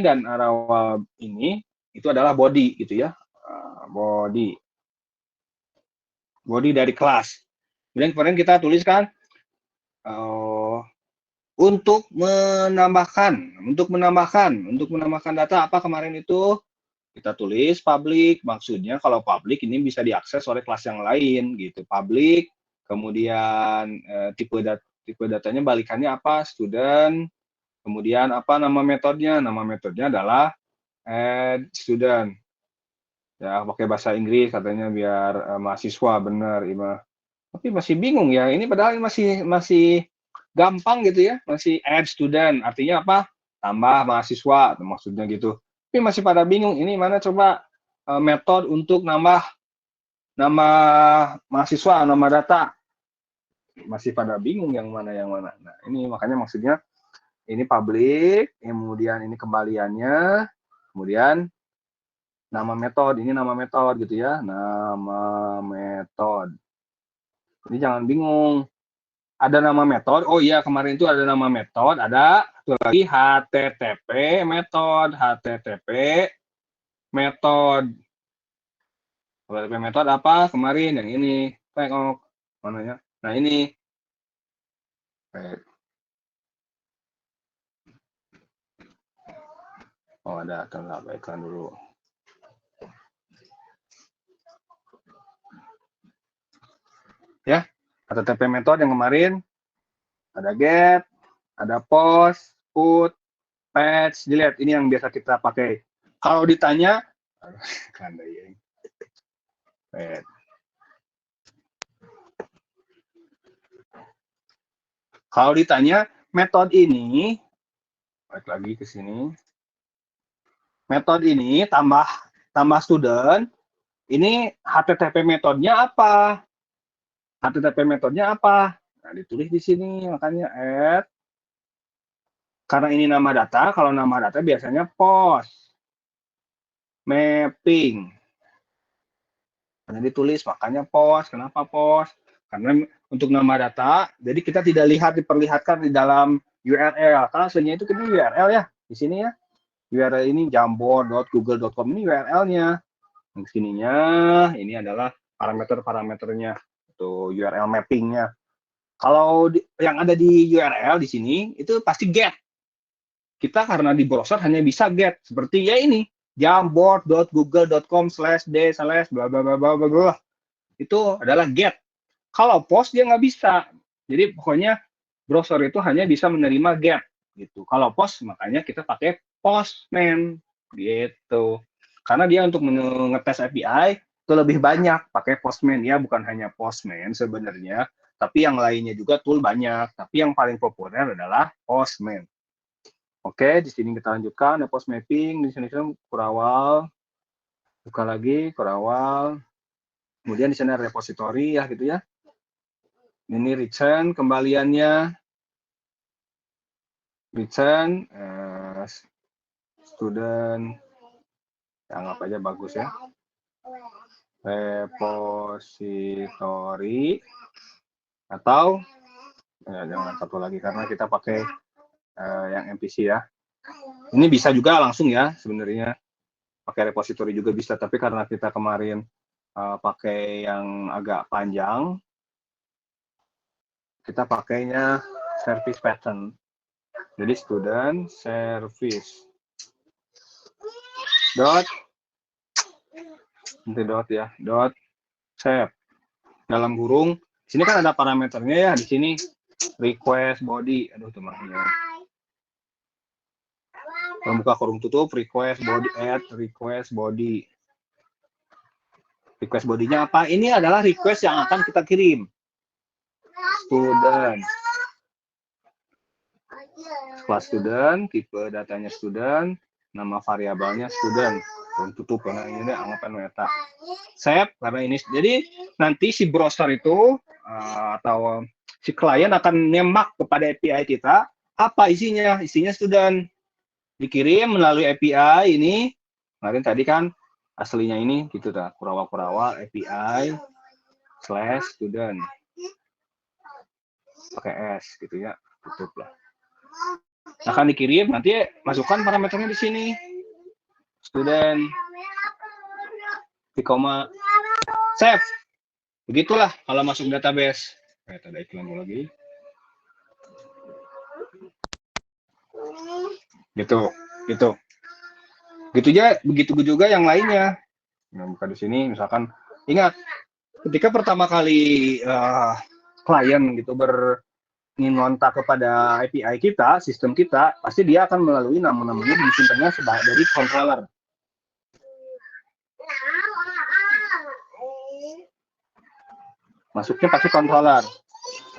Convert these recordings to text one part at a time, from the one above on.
dan rawa ini itu adalah body gitu ya. Body dari kelas. Kemudian kemarin kita tuliskan untuk menambahkan data apa kemarin itu kita tulis public, maksudnya kalau public ini bisa diakses oleh kelas yang lain gitu. Public, kemudian tipe datanya balikannya apa? Student, kemudian apa nama metodenya? Nama metodenya adalah add student. Ya, pakai bahasa Inggris katanya biar mahasiswa benar, Ima. Tapi masih bingung ya. Ini padahal masih gampang gitu ya. Masih add student, artinya apa? Tambah mahasiswa, maksudnya gitu. Tapi masih pada bingung. Ini mana coba metode untuk nambah nama mahasiswa, nama data. Masih pada bingung yang mana yang mana. Nah, ini makanya maksudnya ini public, kemudian ini kembaliannya, kemudian nama metode, ini nama metode gitu ya, nama metode. Ini jangan bingung. Ada nama metode, oh iya kemarin itu ada nama metode, ada satu lagi HTTP metode, HTTP metode. HTTP metode apa kemarin yang ini, tengok mananya. Nah ini. Oh ada, tengah baikkan dulu. Ya, HTTP metode yang kemarin ada get, ada post, put, patch, delete. Ini yang biasa kita pakai. Kalau ditanya, kalau ditanya metode ini, balik lagi ke sini. Metode ini tambah student. Ini HTTP metodenya apa? HTTP metodenya apa? Nah, ditulis di sini, makanya add. Karena ini nama data, kalau nama data biasanya post. Mapping. Karena ditulis, makanya post. Kenapa post? Karena untuk nama data, jadi kita tidak diperlihatkan di dalam URL. Karena aslinya itu kita URL ya, di sini ya. URL ini jamboard.google.com ini URL-nya. Yang sininya ini adalah parameter-parameternya, itu URL mapping-nya. Kalau yang ada di URL di sini itu pasti get. Kita karena di browser hanya bisa get, seperti ya ini jamboard.google.com/d/bla bla bla bla bla. Itu adalah get. Kalau post dia nggak bisa. Jadi pokoknya browser itu hanya bisa menerima get gitu. Kalau post makanya kita pakai Postman gitu. Karena dia untuk ngetes API itu lebih banyak pakai Postman ya, bukan hanya Postman sebenarnya, tapi yang lainnya juga tool banyak. Tapi yang paling populer adalah Postman. Oke, di sini kita lanjutkan ada post mapping, di sini Kurawal. Buka lagi Kurawal. Kemudian di sini ada repository ya gitu ya. Ini return kembaliannya. Return student, anggap aja bagus ya. Repository atau jangan satu lagi karena kita pakai yang MPC ya. Ini bisa juga langsung ya sebenarnya pakai repository juga bisa, tapi karena kita kemarin pakai yang agak panjang, kita pakainya service pattern. Jadi student service dot nanti dot ya dot save dalam kurung. Di sini kan ada parameternya ya, di sini request body, aduh temannya. Membuka kurung tutup request body add request body. Request bodinya apa? Ini adalah request yang akan kita kirim. Student. Kelas student, tipe datanya student, nama variabelnya student. Tutup karena ini anggapan meta. Save karena ini. Jadi nanti si browser itu atau si klien akan nembak kepada API kita apa isinya? Isinya student. Dikirim melalui API ini. Kemarin tadi kan aslinya ini gitu dah, Kurawal API /student. Pakai S gitu ya, tutup lah. akan dikirim, nanti masukkan parameternya di sini. Student, di koma, save. Begitulah kalau masuk database. Ada iklan lagi. Gitu. Begitu juga yang lainnya. Nah, buka di sini, misalkan, ingat, ketika pertama kali klien gitu ingin ngontak kepada API kita, sistem kita, pasti dia akan melalui namanya disimpannya dari controller. Masuknya pasti controller.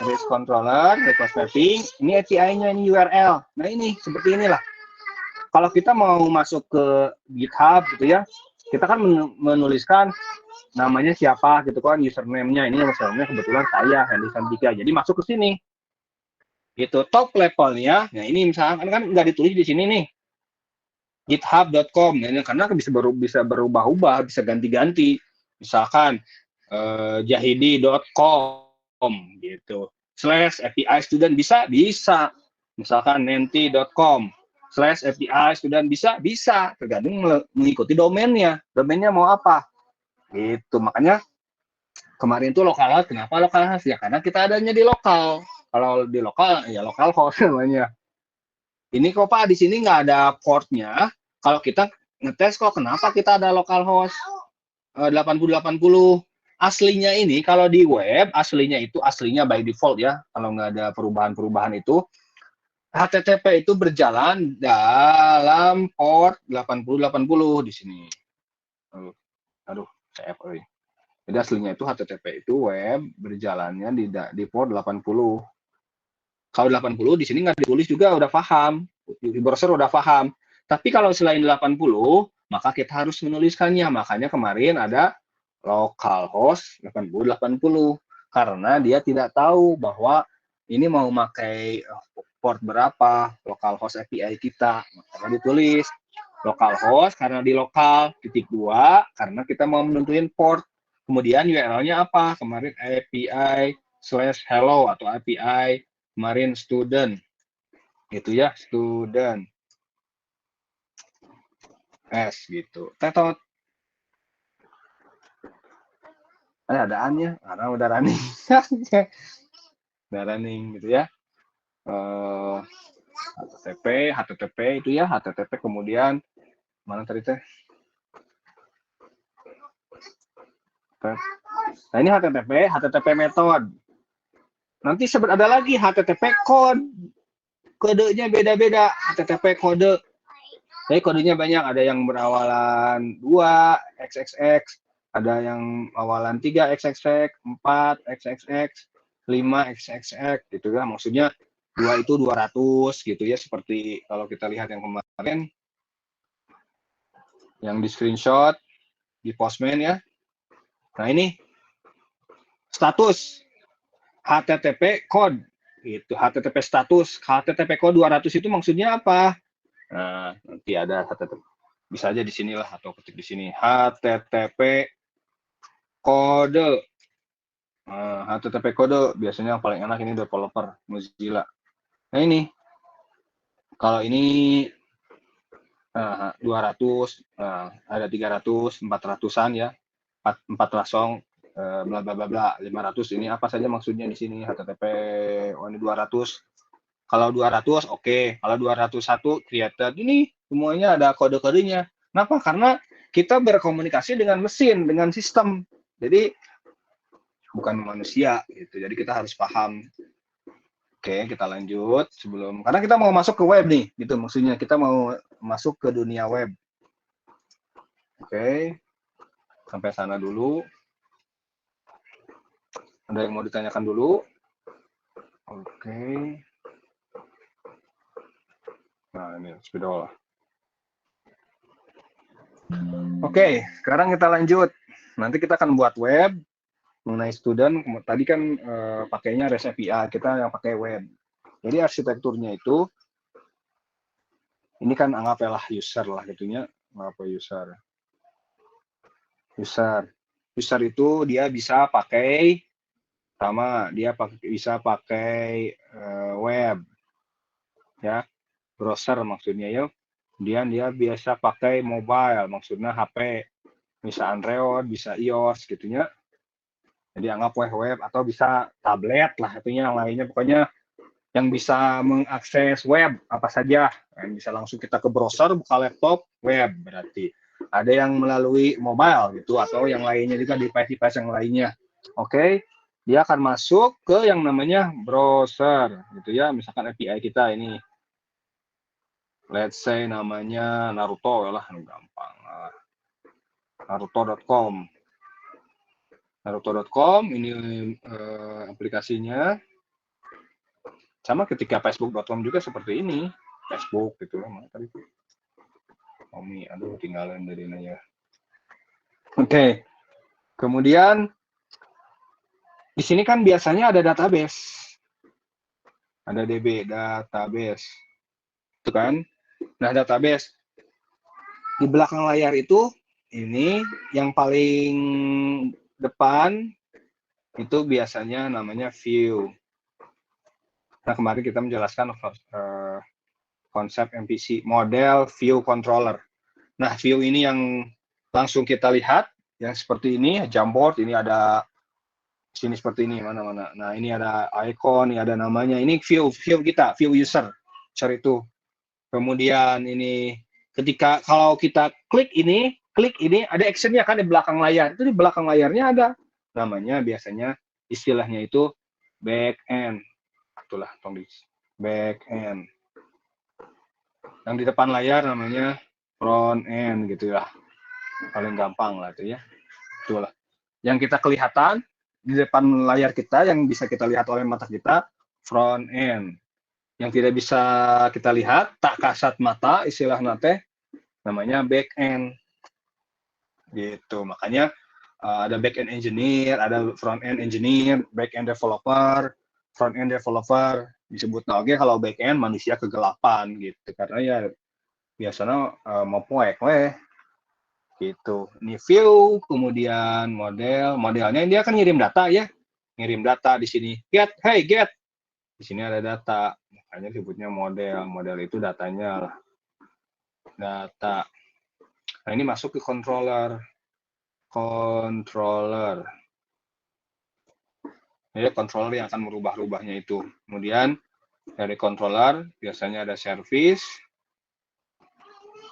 Request mapping, ini API-nya, ini URL. Nah ini, seperti inilah. Kalau kita mau masuk ke GitHub gitu ya, kita kan menuliskan namanya siapa gitu kan, username-nya. Ini username-nya kebetulan saya, Hendy Sandika. Jadi masuk ke sini. Gitu, top levelnya, nah ini misalkan kan nggak ditulis di sini nih, github.com, ya, karena bisa berubah-ubah, bisa ganti-ganti. Misalkan jahidi.com gitu, /API student bisa. Misalkan nenti.com /API student bisa, tergantung mengikuti domainnya mau apa. Gitu, makanya kemarin itu localhost. Kenapa localhost? Ya karena kita adanya di lokal. Kalau di lokal, ya localhost namanya. Ini kok Pak, di sini nggak ada portnya. Kalau kita ngetes kok, kenapa kita ada localhost 8080. Aslinya ini, kalau di web, aslinya by default ya. Kalau nggak ada perubahan-perubahan itu, HTTP itu berjalan dalam port 8080 di sini. Aduh, saya FOI. Jadi aslinya itu HTTP itu web berjalannya di port 80. Kalau 80 di sini nggak ditulis juga udah paham, di browser udah paham. Tapi kalau selain 80, maka kita harus menuliskannya. Makanya kemarin ada localhost 8080 karena dia tidak tahu bahwa ini mau pakai port berapa localhost API kita. Maka ditulis localhost karena di lokal ;2 karena kita mau menentuin port. Kemudian URL-nya apa? Kemarin API/hello atau API kemarin student gitu ya, student s gitu. Tetot adaannya karena udah running. Udah running gitu ya. HTTP itu ya, HTTP kemudian mana tadi teh? Nah ini HTTP method. Nanti ada lagi HTTP code. Kodenya beda-beda, HTTP kode. Jadi kodenya banyak, ada yang berawalan 2 XXX, ada yang awalan 3 XXX, 4 XXX, 5 XXX gitu ya. Maksudnya 2 itu 200 gitu ya, seperti kalau kita lihat yang kemarin yang di screenshot di Postman ya. Nah, ini status HTTP code itu, HTTP status. HTTP code 200 itu maksudnya apa? Nah, nanti ada HTTP, bisa aja di sinilah atau ketik di sini HTTP kode. HTTP kode biasanya yang paling enak ini developer Mozilla. Nah ini kalau ini 200, ada 300, 400-an ya, 440 bla bla bla bla 500. Ini apa saja maksudnya di sini HTTP. Ini 200. Kalau 200 oke. Kalau 201 created, ini semuanya ada kode-kodenya. Kenapa? Karena kita berkomunikasi dengan mesin, dengan sistem. Jadi bukan manusia gitu. Jadi kita harus paham. Oke, kita lanjut karena kita mau masuk ke web nih, gitu maksudnya. Kita mau masuk ke dunia web. Oke. Sampai sana dulu. Ada yang mau ditanyakan dulu? Oke. Nah, ini spidol. Oke, sekarang kita lanjut. Nanti kita akan buat web mengenai student. Tadi kan pakainya REST API, kita yang pakai web. Jadi arsitekturnya itu, ini kan anggaplah user lah gitunya. Apa user? User itu dia bisa pakai, sama dia bisa pakai web, ya. browser maksudnya ya. Kemudian dia biasa pakai mobile, maksudnya HP, bisa Android, bisa iOS gitunya. Jadi anggap web atau bisa tablet lah, artinya yang lainnya pokoknya yang bisa mengakses web apa saja. Yang bisa langsung kita ke browser, buka laptop, web berarti. Ada yang melalui mobile gitu atau yang lainnya juga device-device yang lainnya. Oke, dia akan masuk ke yang namanya browser gitu ya. Misalkan API kita ini, let's say namanya Naruto lah, gampang. Naruto.com. Naruto.com ini aplikasinya. Sama ketika Facebook.com juga seperti ini. Facebook gitu lah, mana tadi tuh. Omi, aduh tinggalan dari nanya. Oke. Kemudian di sini kan biasanya ada database. Ada DB, database. Itu kan. Nah, database. Di belakang layar itu, ini yang paling depan itu biasanya namanya view. Nah, kemarin kita menjelaskan konsep MVC, model view controller. Nah, view ini yang langsung kita lihat, yang seperti ini, Jamboard, ini ada sini seperti ini, mana-mana. Nah, ini ada icon, ini ada namanya, ini view kita, view user, share itu. Kemudian ini, ketika kalau kita klik ini, ada actionnya kan di belakang layar. Itu di belakang layarnya ada, namanya biasanya istilahnya itu back end. Itulah, back end. Yang di depan layar namanya front end gitu ya. Paling gampang lah itu ya. Itulah. Yang kita kelihatan di depan layar kita yang bisa kita lihat oleh mata kita front end. Yang tidak bisa kita lihat tak kasat mata istilah nate namanya back end. Gitu. Makanya ada back end engineer, ada front end engineer, back end developer, front end developer disebut oke kalau back end manusia kegelapan gitu karena ya biasanya mau poek weh gitu. Ini view, kemudian modelnya dia akan ngirim data ya, ngirim data di sini. Hey get, di sini ada data, makanya disebutnya model itu datanya lah, data. Nah ini masuk ke controller. Jadi controller yang akan merubah-rubahnya itu. Kemudian dari controller biasanya ada service,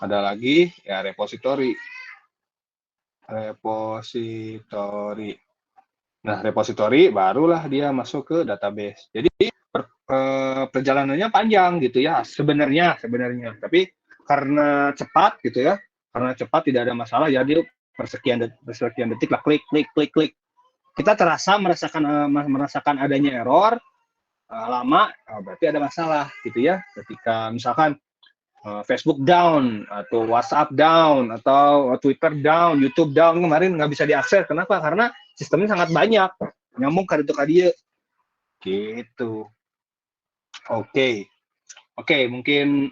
ada lagi ya repository. Nah, repository barulah dia masuk ke database. Jadi perjalanannya panjang gitu ya sebenarnya. Tapi karena cepat gitu ya, karena cepat tidak ada masalah. Jadi persekian detik lah klik. Kita merasakan adanya error lama, berarti ada masalah gitu ya. Ketika misalkan Facebook down atau WhatsApp down atau Twitter down, YouTube down kemarin nggak bisa diakses. Kenapa? Karena sistemnya sangat banyak, nyambung ke dia gitu. Oke, mungkin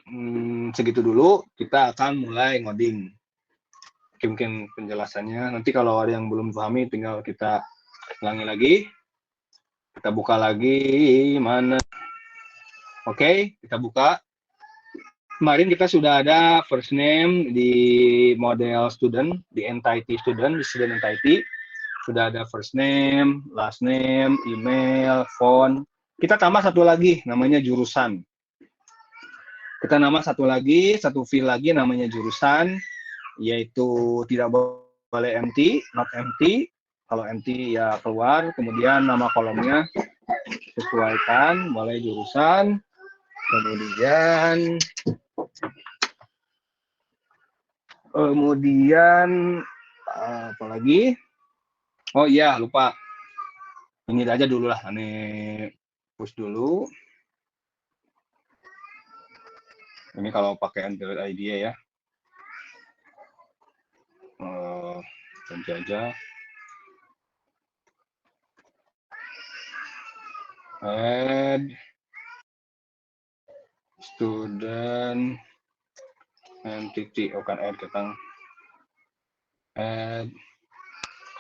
segitu dulu. Kita akan mulai ngoding. Mungkin penjelasannya nanti kalau ada yang belum pahami tinggal kita ulangi lagi. Kita buka lagi mana? Oke, kita buka. Kemarin kita sudah ada first name di model student, di entity student, di student entity. Sudah ada first name, last name, email, phone. Kita tambah satu lagi, namanya jurusan. Kita nambah satu field lagi, namanya jurusan, yaitu tidak boleh empty, not empty. Kalau empty ya keluar. Kemudian nama kolomnya sesuaikan, boleh jurusan. Kemudian apa lagi? Oh iya, lupa. Ini aja dulu lah, ini push dulu. Ini kalau pakai Android IDE ya. Penjajah. Add student entity, kan add kita add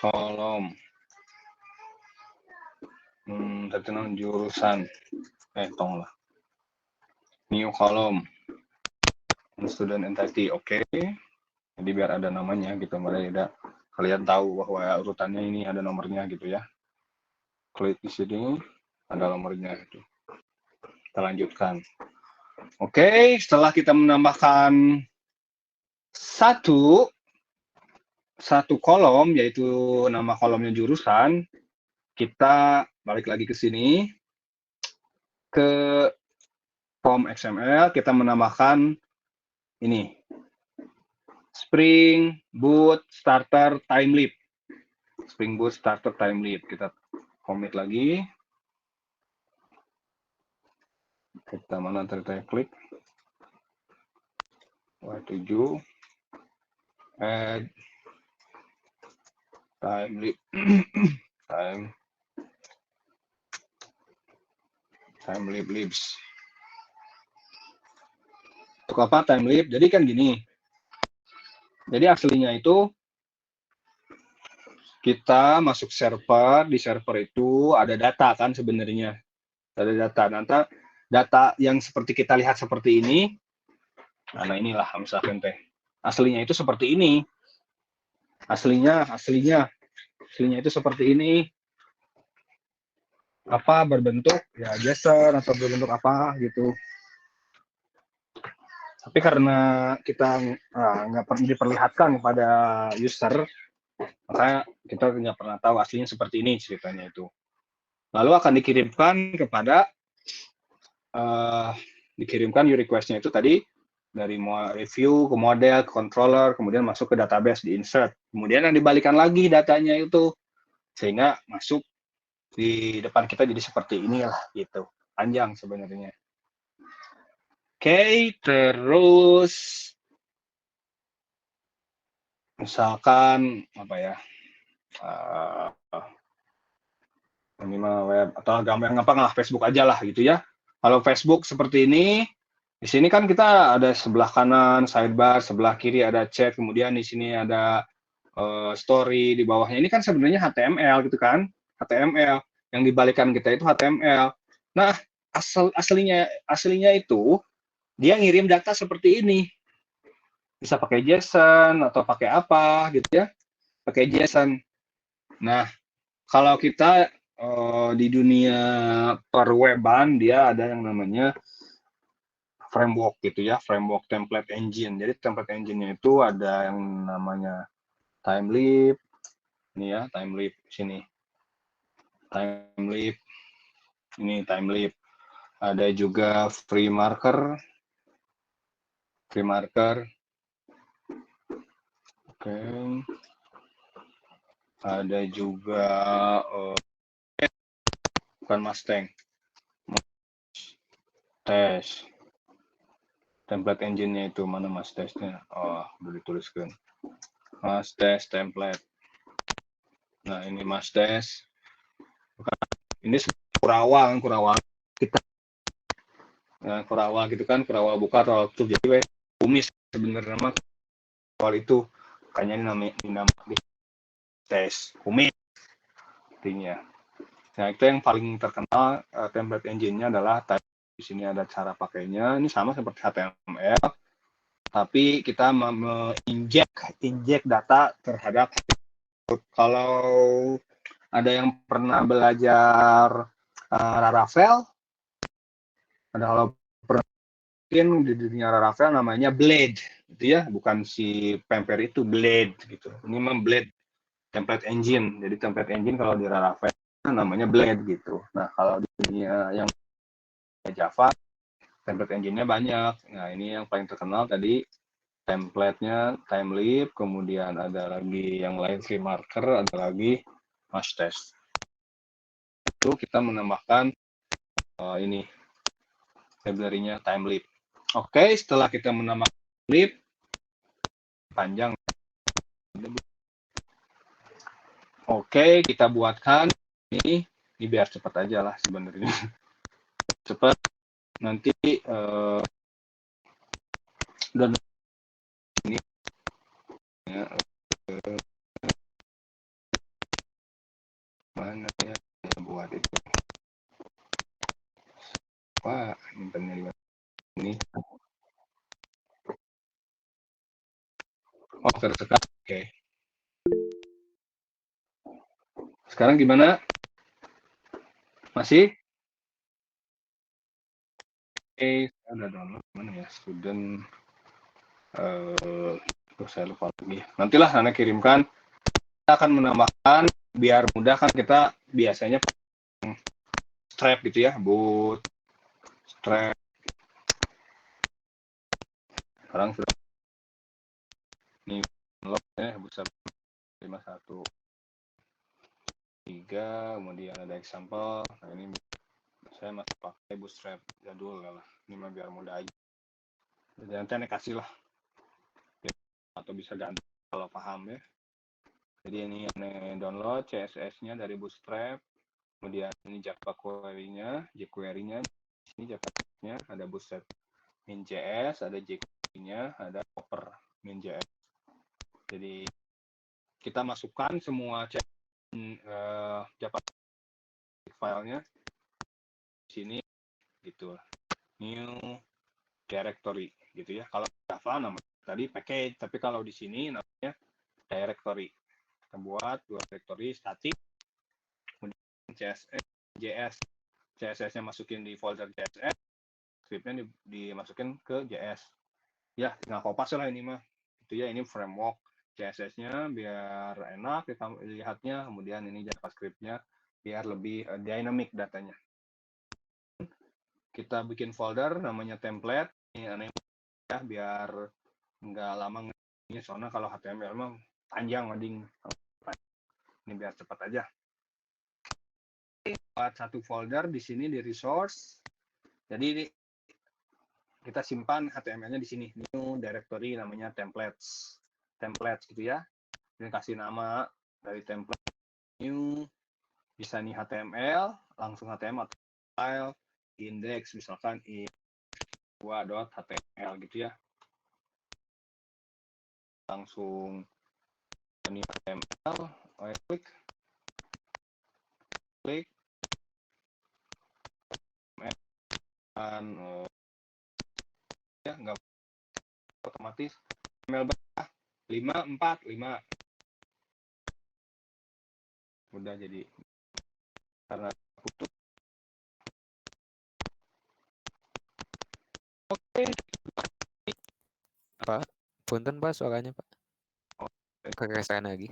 kolom tertentu jurusan tong lah new kolom student entity. Oke. Jadi biar ada namanya gitu, tidak kalian tahu bahwa urutannya ini ada nomornya gitu ya. Klik di sini, ada nomornya gitu. Kita lanjutkan. Oke, setelah kita menambahkan satu kolom, yaitu nama kolomnya jurusan, kita balik lagi ke sini, ke form XML, kita menambahkan ini, Spring Boot Starter Time Leap. Spring Boot Starter Time Leap. Kita commit lagi. Kita mana tadi saya klik. Y7. Add Time Leap. Time Leap Leaps. Untuk apa Time Leap? Jadi kan gini. Jadi aslinya itu kita masuk server, di server itu ada data kan sebenarnya. Ada data. Data yang seperti kita lihat seperti ini, nah inilah misalkan teh. Aslinya itu seperti ini. Aslinya itu seperti ini. Apa berbentuk ya JSON atau berbentuk apa gitu. Tapi karena kita nggak pernah diperlihatkan kepada user, maka kita nggak pernah tahu aslinya seperti ini ceritanya itu. Lalu akan dikirimkan kepada dikirimkan request-nya itu tadi dari review ke model, ke controller, kemudian masuk ke database, di insert. Kemudian yang dibalikan lagi datanya itu sehingga masuk di depan kita jadi seperti inilah gitu. Panjang sebenarnya. Oke, terus misalkan apa ya? Ini mah web atau gambar apa nggak Facebook aja lah gitu ya. Kalau Facebook seperti ini, di sini kan kita ada sebelah kanan sidebar, sebelah kiri ada chat, kemudian di sini ada story di bawahnya. Ini kan sebenarnya HTML gitu kan, HTML yang dibalikan kita itu HTML. Nah, aslinya itu dia ngirim data seperti ini. Bisa pakai JSON atau pakai apa gitu ya, pakai JSON. Nah, kalau kita di dunia perweban dia ada yang namanya framework gitu ya, framework template engine. Jadi template engine-nya itu ada yang namanya Timeleap, ini ya Timeleap sini, Timeleap, ini Timeleap. Ada juga FreeMarker, oke. Ada juga bukan Mustang, tes template engine-nya itu mana mas tesnya? Oh, udah dituliskan. Mas tes template. Nah, ini mas tes. Ini Kurawal kita. Nah, Kurawal gitu kan, Kurawal buka atau tutup jadi kumis sebenarnya mah Kurawal itu kayaknya ini nama di tes kumis artinya. Nah, itu yang paling terkenal template engine-nya adalah di sini ada cara pakainya. Ini sama seperti HTML, tapi kita injek data terhadap kalau ada yang pernah belajar Laravel, ada kalau mungkin di dunia Laravel namanya Blade, gitu ya, bukan si Pemper itu Blade gitu. Ini memang Blade template engine. Jadi template engine kalau di Laravel namanya Blade gitu. Nah kalau di dunia yang Java template engine-nya banyak. Nah ini yang paling terkenal tadi template-nya Timeleap, kemudian ada lagi yang lain FreeMarker, ada lagi Mastest. Itu kita menambahkan ini library-nya Timeleap. Oke, setelah kita menambahkan Timeleap, panjang. Oke, kita buatkan ini biar cepat aja lah sebenarnya. Cepat. Nanti dan ini ya, mana ya buat itu. Wah, ini Oh, tersekat. Oke. Sekarang gimana? Masih? Oke, saya udah download mana ya? Student saya lupa lagi. Nantilah Anda kirimkan. Kita akan menambahkan biar mudah kan kita biasanya strap gitu ya, boot strap. Sekarang sudah ini download besar 51 3, kemudian ada example. Nah, ini saya masih pakai bootstrap jadul lah. Ini mah biar mudah aja. Jadi nanti Anda kasih lah atau bisa ganti kalau paham ya. Jadi ini Anda download CSS-nya dari bootstrap. Kemudian ini Java query-nya, jQuery-nya, ini Java-nya, ada bootstrap min.js, ada jQuery-nya, ada Hopper min.js. Jadi kita masukkan semua Java filenya di sini gitu. New directory gitu ya. Kalau Java namanya tadi package, tapi kalau di sini namanya directory. Kita buat dua directory static, kemudian JS, CSS-nya masukin di folder CSS, scriptnya dimasukin ke JS. Ya, tinggal kopas lah ini mah. Itu ya, ini framework CSS-nya biar enak kita lihatnya, kemudian ini JavaScript-nya biar lebih dynamic datanya. Kita bikin folder namanya template, ini aneh ya biar nggak lama ini, soalnya kalau HTML mah panjang ngading. Ini biar cepat aja. Buat satu folder di sini di resource. Jadi kita simpan HTML-nya di sini, new directory namanya templates gitu ya. Ini kasih nama dari template new, bisa nih HTML, langsung HTML atau file index misalkan i2.html gitu ya. Langsung ini HTML, klik dan ya nggak otomatis email berapa 545 udah jadi karena butuh. Oke. Pak, punten Pak suaranya Pak. Keresahan lagi.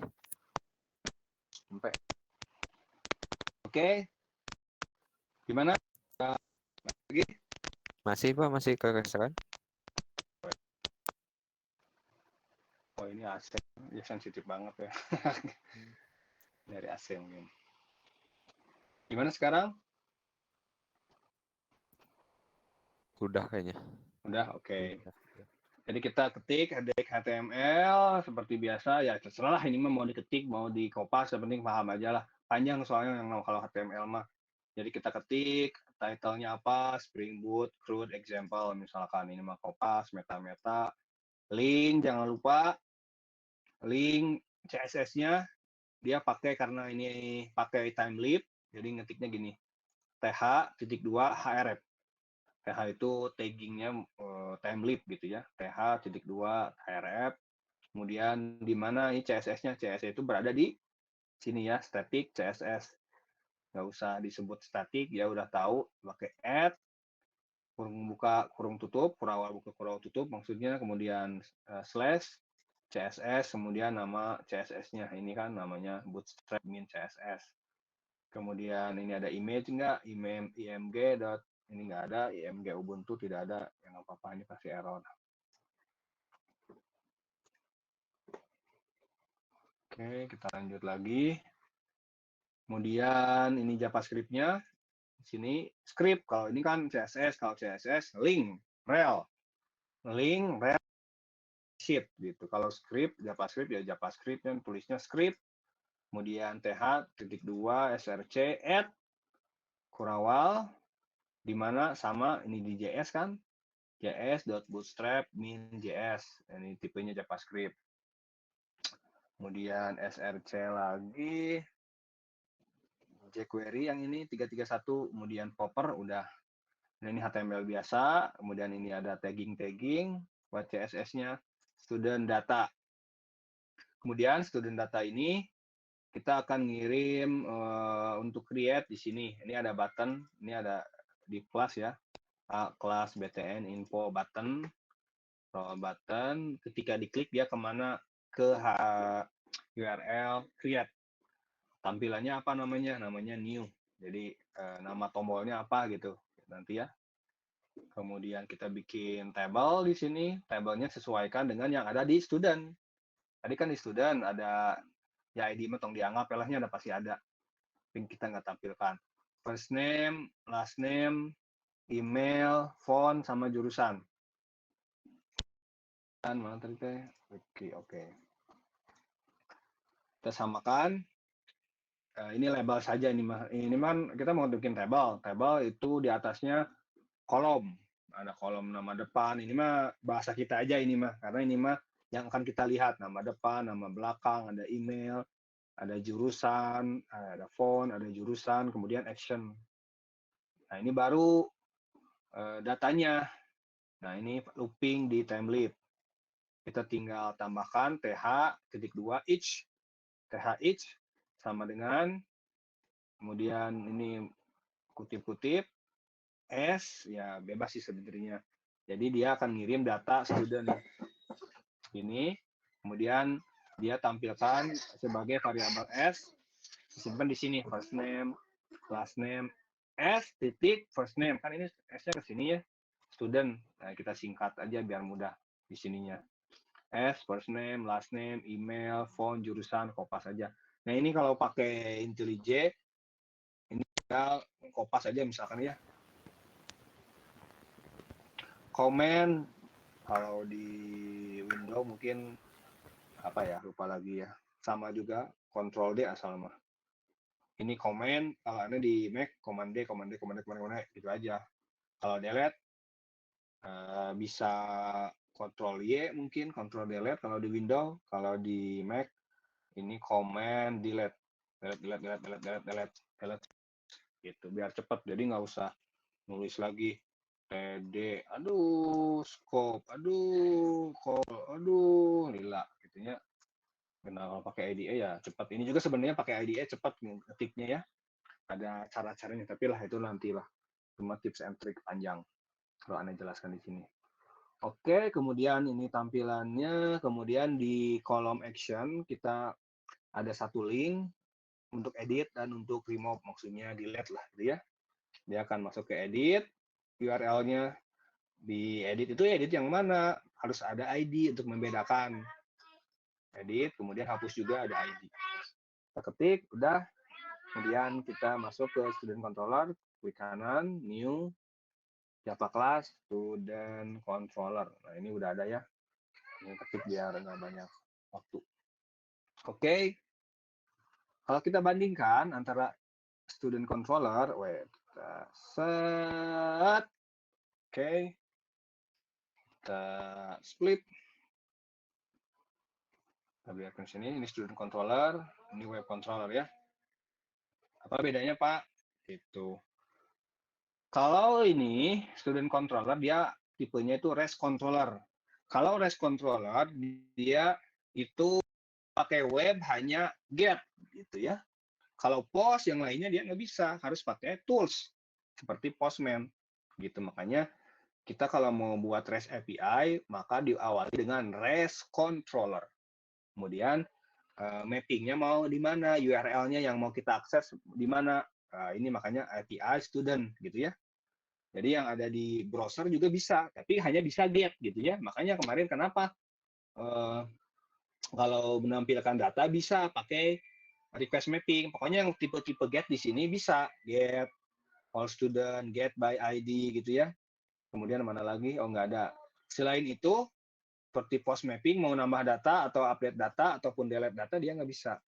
Sampai. Oke. Gimana? Lagi? Masih Pak, masih keresahan. Oh ini AC, ya sensitif banget ya. Dari AC mungkin. Gimana sekarang? Udah kayaknya. Udah, oke. Jadi kita ketik HTML seperti biasa, ya terserah lah ini mah mau diketik, mau dikopas, yang penting paham aja lah. Panjang soalnya yang kalau HTML mah. Jadi kita ketik, title-nya apa, Spring Boot, crude example, misalkan ini mah kopas, meta-meta, link, jangan lupa, link CSS-nya, dia pakai karena ini pakai timelib, jadi ngetiknya gini, th.2 href. TH itu taggingnya timelib gitu ya, th.2 href. Kemudian di mana ini CSS-nya? CSS itu berada di sini ya, static CSS. Nggak usah disebut static, ya udah tahu pakai add, kurung buka, kurung tutup, kurawal buka, kurawal tutup, maksudnya kemudian slash CSS, kemudian nama CSS-nya. Ini kan namanya bootstrap min CSS. Kemudian ini ada image enggak? img. Ini enggak ada, img Ubuntu tidak ada, yang apa-apa ini pasti error. Oke, kita lanjut lagi. Kemudian ini JavaScript-nya. Di sini script, kalau ini kan CSS, kalau CSS link, rel. Link, rel, sheet gitu. Kalau script, JavaScript ya JavaScript yang tulisnya script. Kemudian th.2 src add kurawal di mana sama ini di JS kan, js.bootstrap min.js, ini tipenya JavaScript. Kemudian src lagi jQuery yang ini 331, kemudian popper udah. Ini HTML biasa, kemudian ini ada tagging buat CSS-nya, student data. Kemudian student data ini kita akan ngirim untuk create di sini. Ini ada button, ini ada di kelas ya. Kelas BTN info button. Button, ketika diklik dia kemana? Ke URL create. Tampilannya apa namanya? Namanya new. Jadi nama tombolnya apa gitu nanti ya. Kemudian kita bikin table di sini. Tabelnya sesuaikan dengan yang ada di student. Tadi kan di student ada ya ID mah tong dianggap pelahnya ada pasti ada. Tapi kita nggak tampilkan. First name, last name, email, phone, sama jurusan. Dan mana tadi teh? Oke. Kita samakan. Ini label saja ini mah. Ini mah kita mau bikin table. Table itu di atasnya kolom. Ada kolom nama depan. Ini mah bahasa kita aja ini mah. Karena ini mah yang akan kita lihat. Nama depan, nama belakang, ada email, ada jurusan, ada phone, ada jurusan, kemudian action. Nah, ini baru datanya. Nah, ini looping di template. Kita tinggal tambahkan th.2 each. Th each sama dengan, kemudian ini kutip-kutip, S, ya bebas sih sebenarnya. Jadi dia akan ngirim data student ini, kemudian dia tampilkan sebagai variabel S, disimpan di sini, first name, last name, S titik first name. Kan ini S-nya ke sini ya, student. Nah, kita singkat aja biar mudah di sininya. S, first name, last name, email, phone, jurusan, kopas aja. Nah, ini kalau pakai IntelliJ, ini tinggal kopas aja misalkan ya. Comment, kalau di Windows mungkin apa ya, lupa lagi ya. Sama juga, Ctrl D asal mah. Ini comment, kalau ada di Mac, Command D, gitu aja. Kalau delete, bisa Ctrl Y mungkin, Ctrl delete kalau di Windows. Kalau di Mac, ini Command delete. Delete. Gitu, biar cepat. Jadi nggak usah nulis lagi TD, aduh, scope, aduh, call, aduh, lila, gitunya. Karena kalau pakai IDE ya cepat. Ini juga sebenarnya pakai IDE cepat ngetiknya ya. Ada cara-caranya, tapi lah itu nantilah. Cuma tips and trick panjang kalau Anda jelaskan di sini. Oke, kemudian ini tampilannya. Kemudian di kolom action kita ada satu link untuk edit dan untuk remove, maksudnya delete lah gitu ya. Dia akan masuk ke edit, URL-nya di edit itu edit yang mana? Harus ada ID untuk membedakan. Edit, kemudian hapus juga ada ID. Kita ketik, udah. Kemudian kita masuk ke student controller, klik kanan, new, Java class, student controller. Nah, ini udah ada ya. Ini ketik biar nggak banyak waktu. Oke. Kalau kita bandingkan antara student controller, kita set. Oke. Kita split. Kita biarkan sini, ini student controller, ini web controller ya. Apa bedanya, Pak? Itu. Kalau ini student controller, dia tipenya itu REST controller. Kalau REST controller, dia itu pakai web hanya get gitu ya. Kalau post yang lainnya dia nggak bisa, harus pakai tools seperti Postman gitu. Makanya kita kalau mau buat REST API, maka diawali dengan REST controller. Kemudian mappingnya mau di mana, URL-nya yang mau kita akses di mana. Ini makanya API student gitu ya. Jadi yang ada di browser juga bisa, tapi hanya bisa get gitu ya. Makanya kemarin kenapa kalau menampilkan data bisa pakai request mapping. Pokoknya yang tipe-tipe get di sini bisa get all student, get by ID gitu ya. Kemudian mana lagi? Oh nggak ada. Selain itu, seperti post mapping mau nambah data atau update data ataupun delete data dia nggak bisa.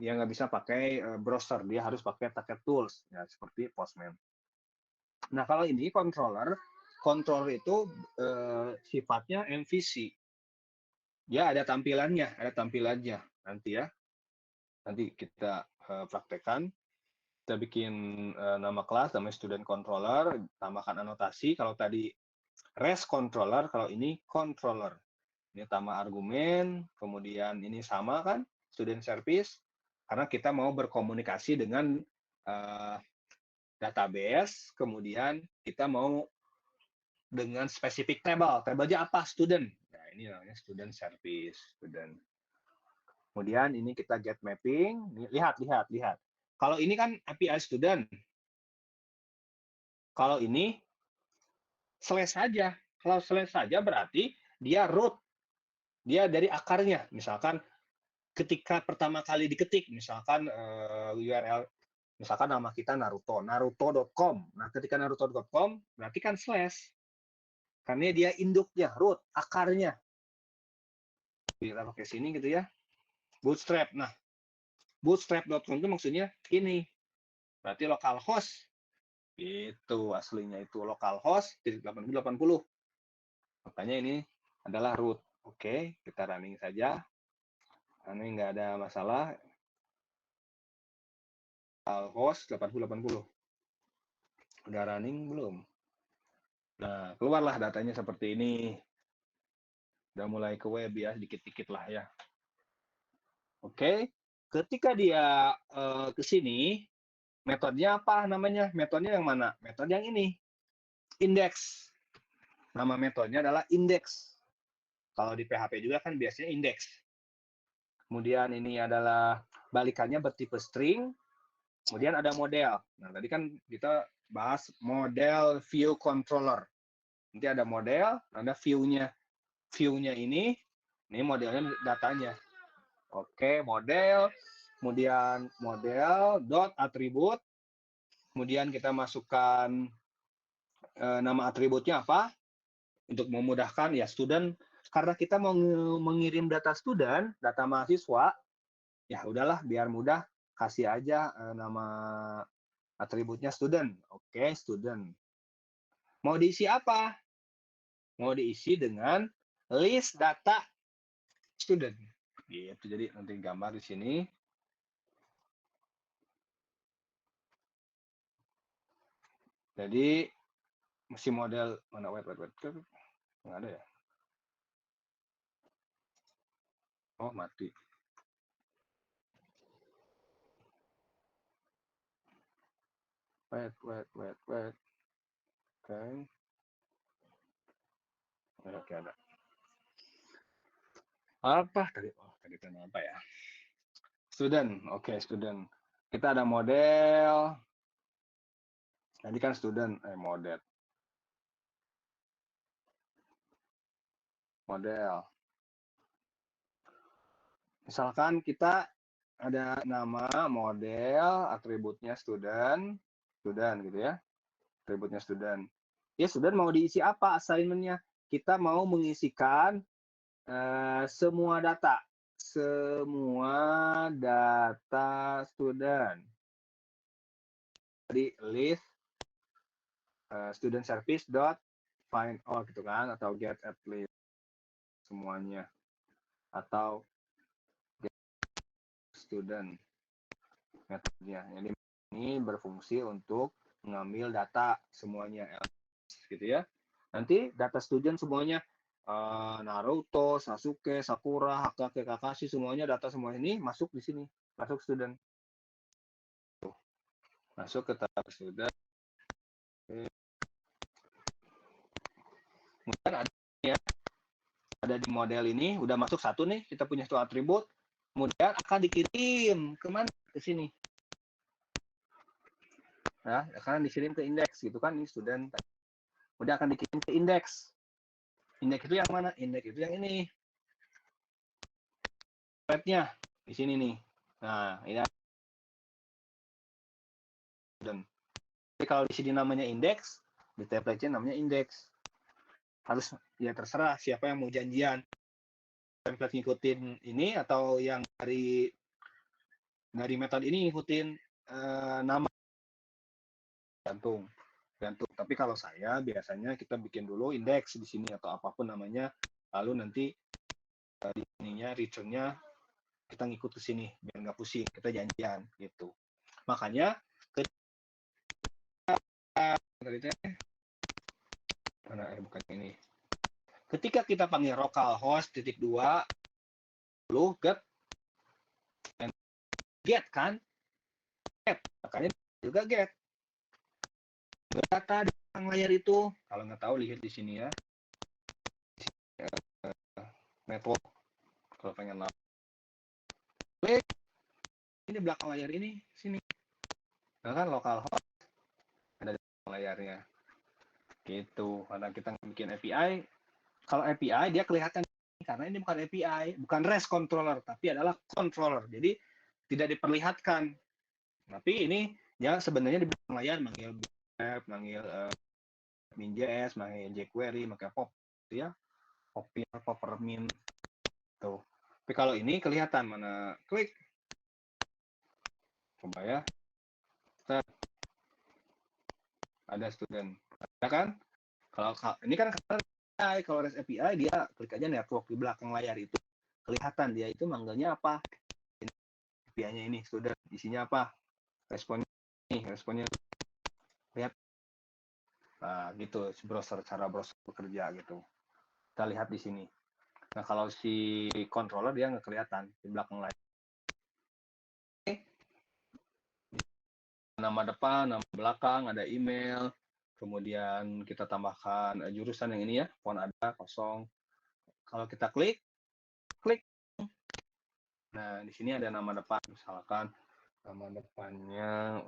Dia nggak bisa pakai browser, dia harus pakai tools ya seperti Postman. Nah kalau ini controller itu sifatnya MVC. Ya ada tampilannya nanti ya. Nanti kita praktekkan. Kita bikin nama kelas, namanya student controller, tambahkan anotasi. Kalau tadi REST controller, kalau ini controller. Ini tambah argumen, kemudian ini sama kan, student service, karena kita mau berkomunikasi dengan database, kemudian kita mau dengan spesifik table. Tabelnya apa? Student. Nah, ini namanya student service, student. Kemudian ini kita get mapping. Lihat. Kalau ini kan API student. Kalau ini slash saja. Kalau slash saja berarti dia root. Dia dari akarnya. Misalkan ketika pertama kali diketik, misalkan URL, misalkan nama kita Naruto, naruto.com. Nah, ketika naruto.com berarti kan slash. Karena dia induknya, root, akarnya. Kita pakai sini gitu ya. Bootstrap. Nah, bootstrap.com itu maksudnya ini. Berarti localhost. Itu aslinya itu localhost 8080. Makanya ini adalah root. Oke, kita running saja. Ini nggak ada masalah. Localhost 8080. Udah running belum? Nah, keluarlah datanya seperti ini. Udah mulai ke web ya, dikit-dikit lah ya. Oke, ketika dia ke sini, metodenya apa namanya? Metodenya yang mana? Metode yang ini. Index. Nama metodenya adalah index. Kalau di PHP juga kan biasanya index. Kemudian ini adalah balikannya bertipe string. Kemudian ada model. Nah, tadi kan kita bahas model view controller. Nanti ada model, ada view-nya. View-nya ini modelnya datanya. Oke, model. Kemudian model dot atribut. Kemudian kita masukkan nama atributnya apa? Untuk memudahkan ya student, karena kita mau mengirim data student, data mahasiswa, ya udahlah biar mudah kasih aja nama atributnya student. Oke, student. Mau diisi apa? Mau diisi dengan list data student. Gitu. Jadi nanti gambar di sini. Jadi masih model mana wait. Nggak ada ya? Oh, mati. Wait. Oke, ada. Apa tadi? Oh, tadi kan apa ya? Student. Oke, student. Kita ada model. Tadi kan student, model. Misalkan kita ada nama model, atributnya student gitu ya. Atributnya student. Ya, student mau diisi apa assignment-nya? Kita mau mengisikan semua data student. Jadi list student service dot find all gitu kan, atau get at list semuanya, atau get student metodenya. Jadi ini berfungsi untuk mengambil data semuanya gitu ya. Nanti data student semuanya Naruto, Sasuke, Sakura, Hakake, Kakashi, semuanya data semua ini masuk di sini, masuk student. Masuk ke tab student. Kemudian ada ya, ada di model ini udah masuk satu nih, kita punya satu atribut, kemudian akan dikirim kemana? Ke sini. Nah, akan dikirim ke indeks gitu kan, ini student. Udah akan dikirim ke indeks. Indeks itu yang mana? Indeks itu yang ini. Tabnya di sini nih. Nah, ini. Jadi kalau di sini namanya indeks, di template-nya namanya indeks. Harus ya terserah siapa yang mau janjian. Template ngikutin ini atau yang dari metode ini ngikutin nama. Gantung. Tapi kalau saya biasanya kita bikin dulu indeks di sini atau apapun namanya, lalu nanti di ininya return-nya kita ngikut ke sini biar nggak pusing, kita janjian gitu. Makanya ketika mana bukan ini. Ketika kita panggil localhost titik 2 get kan, makanya juga get data di belakang layar itu. Kalau nggak tahu lihat di sini ya, network. Kalau pengen tahu, klik ini belakang layar ini sini, nah kan localhost ada di belakang layarnya gitu. Karena kita bikin API, kalau API dia kelihatan karena ini bukan API, bukan REST controller, tapi adalah controller. Jadi tidak diperlihatkan. Tapi ini ya sebenarnya di belakang layar manggil web, manggil min.js, manggil jQuery, pakai pop, gitu ya, poppermin tuh. Tapi kalau ini kelihatan mana klik, coba ya, set, ada student, ada kan? Kalau ini kan API, kalau REST API dia klik aja network di belakang layar itu kelihatan dia itu manggilnya apa. API-nya ini student, isinya apa? Responnya nih, responnya lihat. Nah, gitu browser, cara browser bekerja gitu. Kita lihat di sini. Nah, kalau si controller dia nggak kelihatan di belakang layar. Nama depan, nama belakang, ada email, kemudian kita tambahkan jurusan yang ini ya, font ada kosong. Kalau kita klik, nah di sini ada nama depan, misalkan nama depannya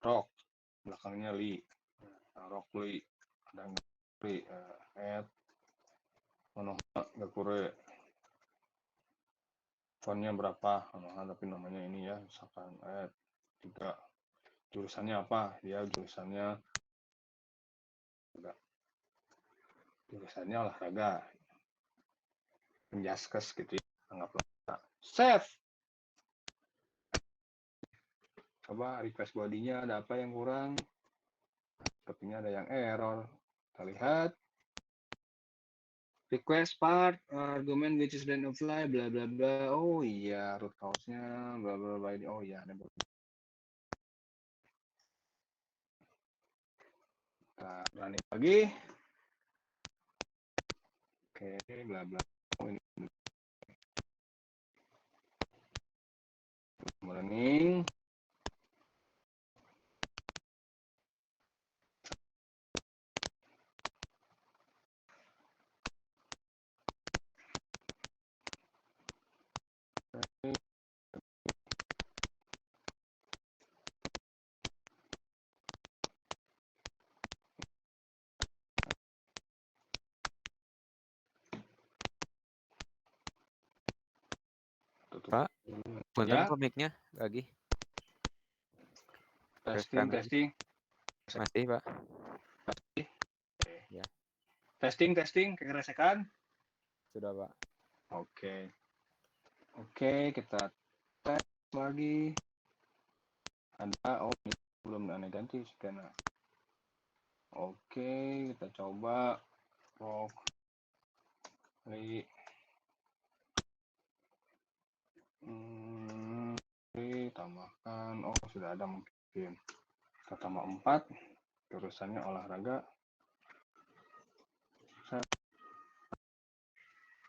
Rock, belakangnya Li, Rock Li, ada Li, add, Gakure, fontnya berapa, tapi namanya ini ya, misalkan add 3, jurusannya apa, dia jurusannya olahraga, Menjaskes gitu ya, anggaplah. Save. Coba request bodinya ada apa yang kurang, sepertinya ada yang error. Kita lihat request part argument which is then apply bla bla bla. Oh iya, root cause-nya bla bla bla. Oh iya, ada. Kita running lagi. Oke, bla bla. Oh ini running. Pak, punten Ya, kok mic-nya lagi. testing Rekam lagi. testing. Masih, Pak. Ya, Testing testing, kegeresekan. sudah, Pak. Oke. Oke, kita tes lagi. Ada, oh ini belum ada ganti scanner. Oke, kita coba Rock Li. Tambahkan, oh sudah ada mungkin. Kita tambah 4, jurusannya olahraga.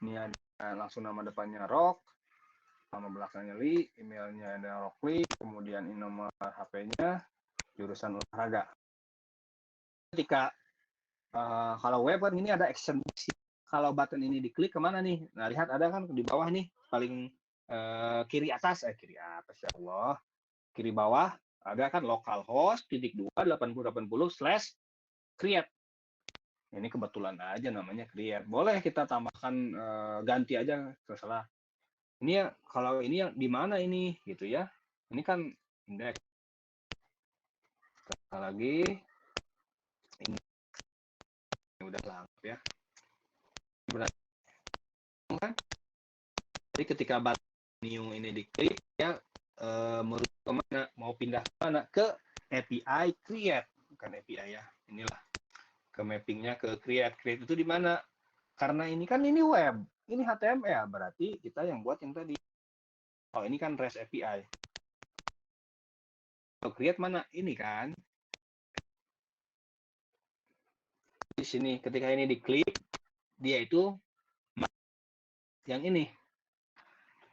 Ini ada langsung nama depannya Rock, nama belakangnya Li, emailnya ada Rock Li, kemudian ini nomor HP-nya, jurusan olahraga. Ketika kalau web kan ini ada action, kalau button ini diklik kemana nih? Nah lihat ada kan di bawah nih paling kiri atas ya Allah, kiri bawah ada kan localhost titik 2 8080/create. Ini kebetulan aja namanya create. Boleh kita tambahkan ganti aja terserah. Ini ya kalau ini yang di mana ini gitu ya. Ini kan indeks. Sekali lagi ini udah lengkap ya. Berarti kan jadi ketika button new ini diklik ya merujuk ke mana, mau pindah ke mana, ke API create, bukan API ya, inilah ke mappingnya ke create. Create itu di mana, karena ini kan ini web, ini HTML, berarti kita yang buat yang tadi. Oh ini kan REST API. Kalau create mana, ini kan di sini ketika ini diklik, dia itu yang ini,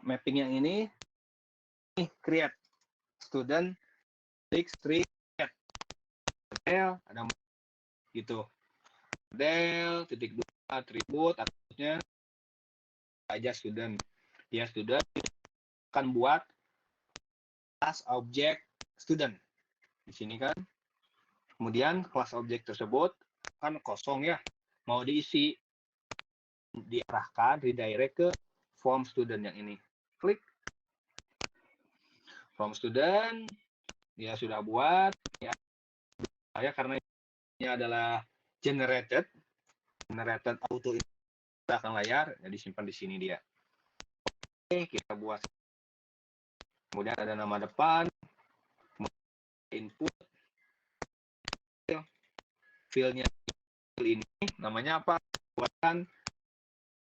mapping yang ini create student street model ada gitu, model titik 2 atribut atributnya aja student ya, student akan buat kelas objek student di sini kan. Kemudian kelas objek tersebut kan kosong ya, mau diisi, diarahkan redirect ke form student yang ini. Klik form student, dia sudah buat ya, karena ini adalah generated auto belakang layar, ya disimpan di sini dia. Oke, kita buat. Kemudian ada nama depan, input, fill-nya ini namanya apa? Buatkan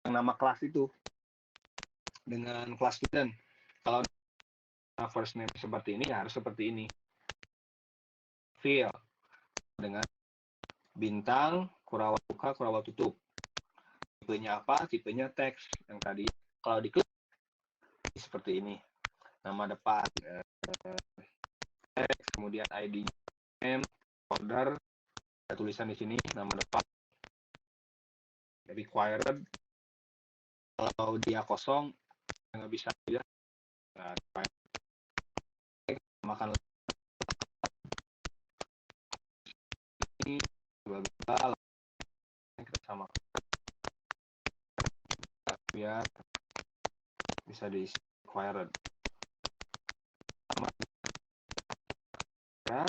nama kelas itu dengan kelas student. Kalau first name seperti ini, harus seperti ini. Fill dengan bintang, kurawal buka, kurawal tutup. Tipenya apa? Tipenya teks yang tadi. Kalau diklik seperti ini. Nama depan teks, kemudian ID, name, folder, ada tulisan di sini nama depan. Required. Kalau dia kosong, nggak bisa ya. Nah, makan ini bla kita sama biar bisa diisi required. Ya.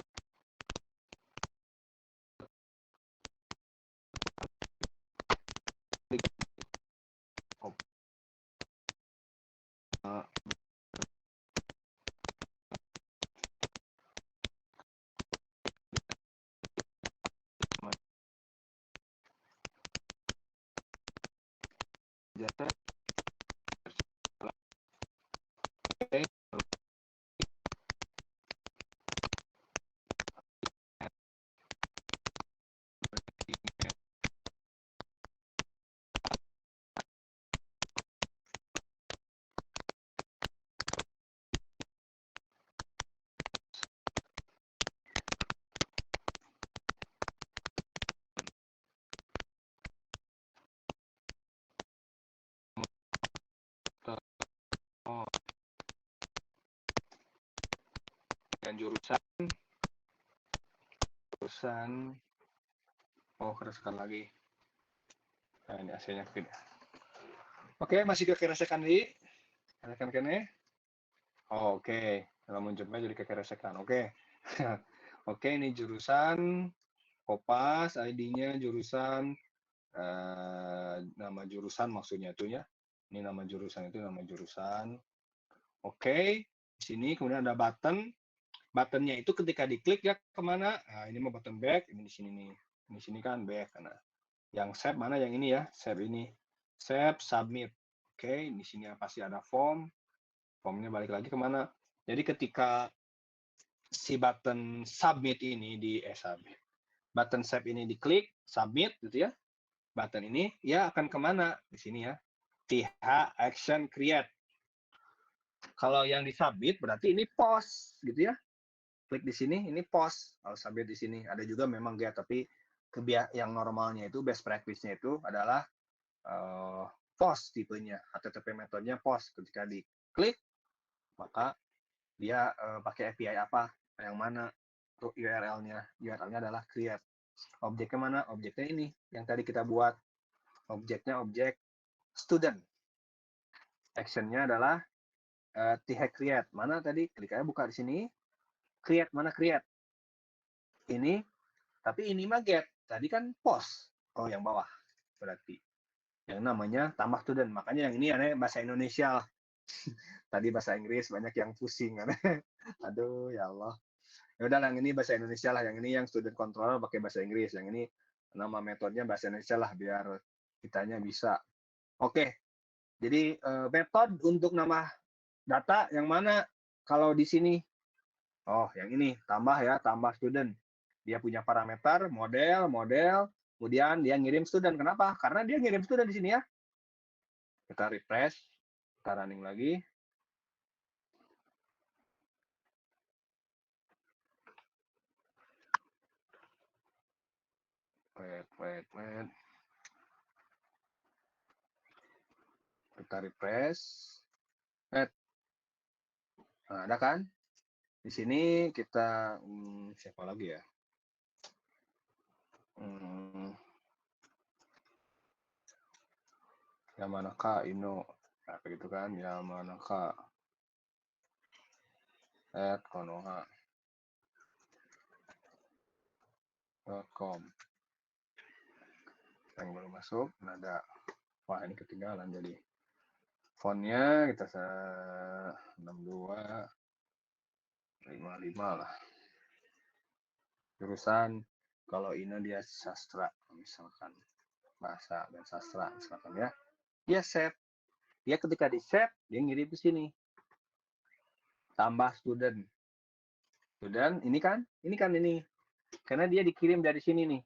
Jasa. Oke. Oh. Dan jurusan oh keresakan lagi. Nah, ini AC-nya tidak. Oke, masih kekeresekan di rekan kene. Oh, oke. Kalau munculnya jadi kekeresekan. Oke. Oke, ini jurusan Kopas, ID-nya jurusan nama jurusan maksudnya itu ya. Ini nama jurusan itu nama jurusan. Oke. Di sini kemudian ada button. Buttonnya itu ketika diklik ya kemana? Nah, ini mau button back. Ini di sini nih. Di sini kan back. Karena yang save mana? Yang ini ya. Save ini. Save, submit. Oke. Di sini pasti ada form. Formnya balik lagi kemana? Jadi ketika si button submit ini button save ini diklik, submit gitu ya. Button ini ya akan kemana? Di sini ya. TH action create. Kalau yang disubmit berarti ini post gitu ya. Klik di sini, ini post. Kalau submit di sini ada juga memang get, tapi yang normalnya itu best practice-nya itu adalah post tipenya. HTTP metodenya post. Ketika diklik maka dia pakai API apa, yang mana URL-nya. URL-nya adalah create. Objeknya mana? Objeknya ini yang tadi kita buat. Objeknya objek student. Action-nya adalah th create. Mana tadi? Klik aja buka di sini. Create, mana create? Ini, tapi ini mah get. Tadi kan post. Oh, yang bawah. Berarti. Yang namanya tambah student. Makanya yang ini aneh bahasa Indonesia lah. Tadi bahasa Inggris banyak yang pusing kan. Aduh, ya Allah. Ya udah, yang ini bahasa Indonesia lah. Yang ini yang student controller pakai bahasa Inggris. Yang ini nama metodenya bahasa Indonesia lah biar kitanya bisa. Oke. Jadi metode untuk nama data yang mana? Kalau di sini, oh yang ini tambah ya, tambah student. Dia punya parameter model, kemudian dia ngirim student. Kenapa? Karena dia ngirim student di sini ya. Kita refresh, kita running lagi. Wait. Kita refresh. Nah, ada kan? Di sini kita siapa lagi ya? Yamanaka Ino, nah, begitu kan? Yamanaka @konoha.com. Yang baru masuk, ada. Wah, ini ketinggalan jadi. Fontnya kita 6255 lah. Jurusan kalau ini dia sastra misalkan, bahasa dan sastra misalkan ya. Dia save. Dia ketika di save, dia ngirim ke sini. Tambah student. Student ini kan. Karena dia dikirim dari sini nih.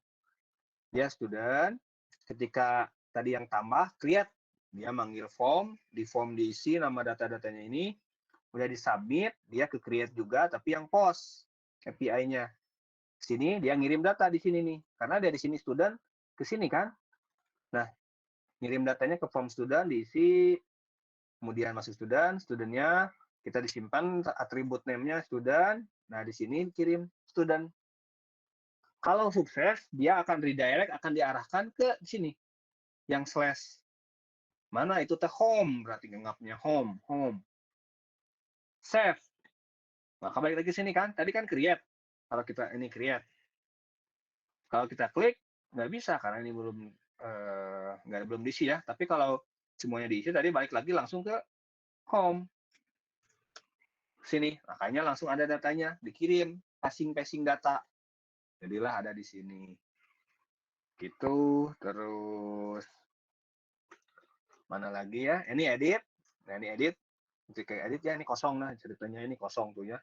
Dia student, ketika tadi yang tambah create, dia manggil form, di form diisi nama data-datanya ini, udah disubmit, dia ke create juga, tapi yang post API-nya. Sini dia ngirim data di sini nih, karena dari sini student ke sini kan. Nah, ngirim datanya ke form student diisi, kemudian masuk student, studentnya kita disimpan atribut name-nya student. Nah, di sini kirim student. Kalau sukses, dia akan redirect, akan diarahkan ke sini, yang slash. Mana itu teh home, berarti ngapnya home. Save. Maka balik lagi sini kan, tadi kan create. Kalau kita ini create. Kalau kita klik, nggak bisa, karena ini belum diisi ya. Tapi kalau semuanya diisi, tadi balik lagi langsung ke home. Sini, makanya langsung ada datanya, dikirim, passing data. Jadilah ada di sini. Gitu, terus mana lagi ya? Ini edit. Nah, ini edit. Ketika edit ya, ini kosong nah, ceritanya ini kosong tuh ya.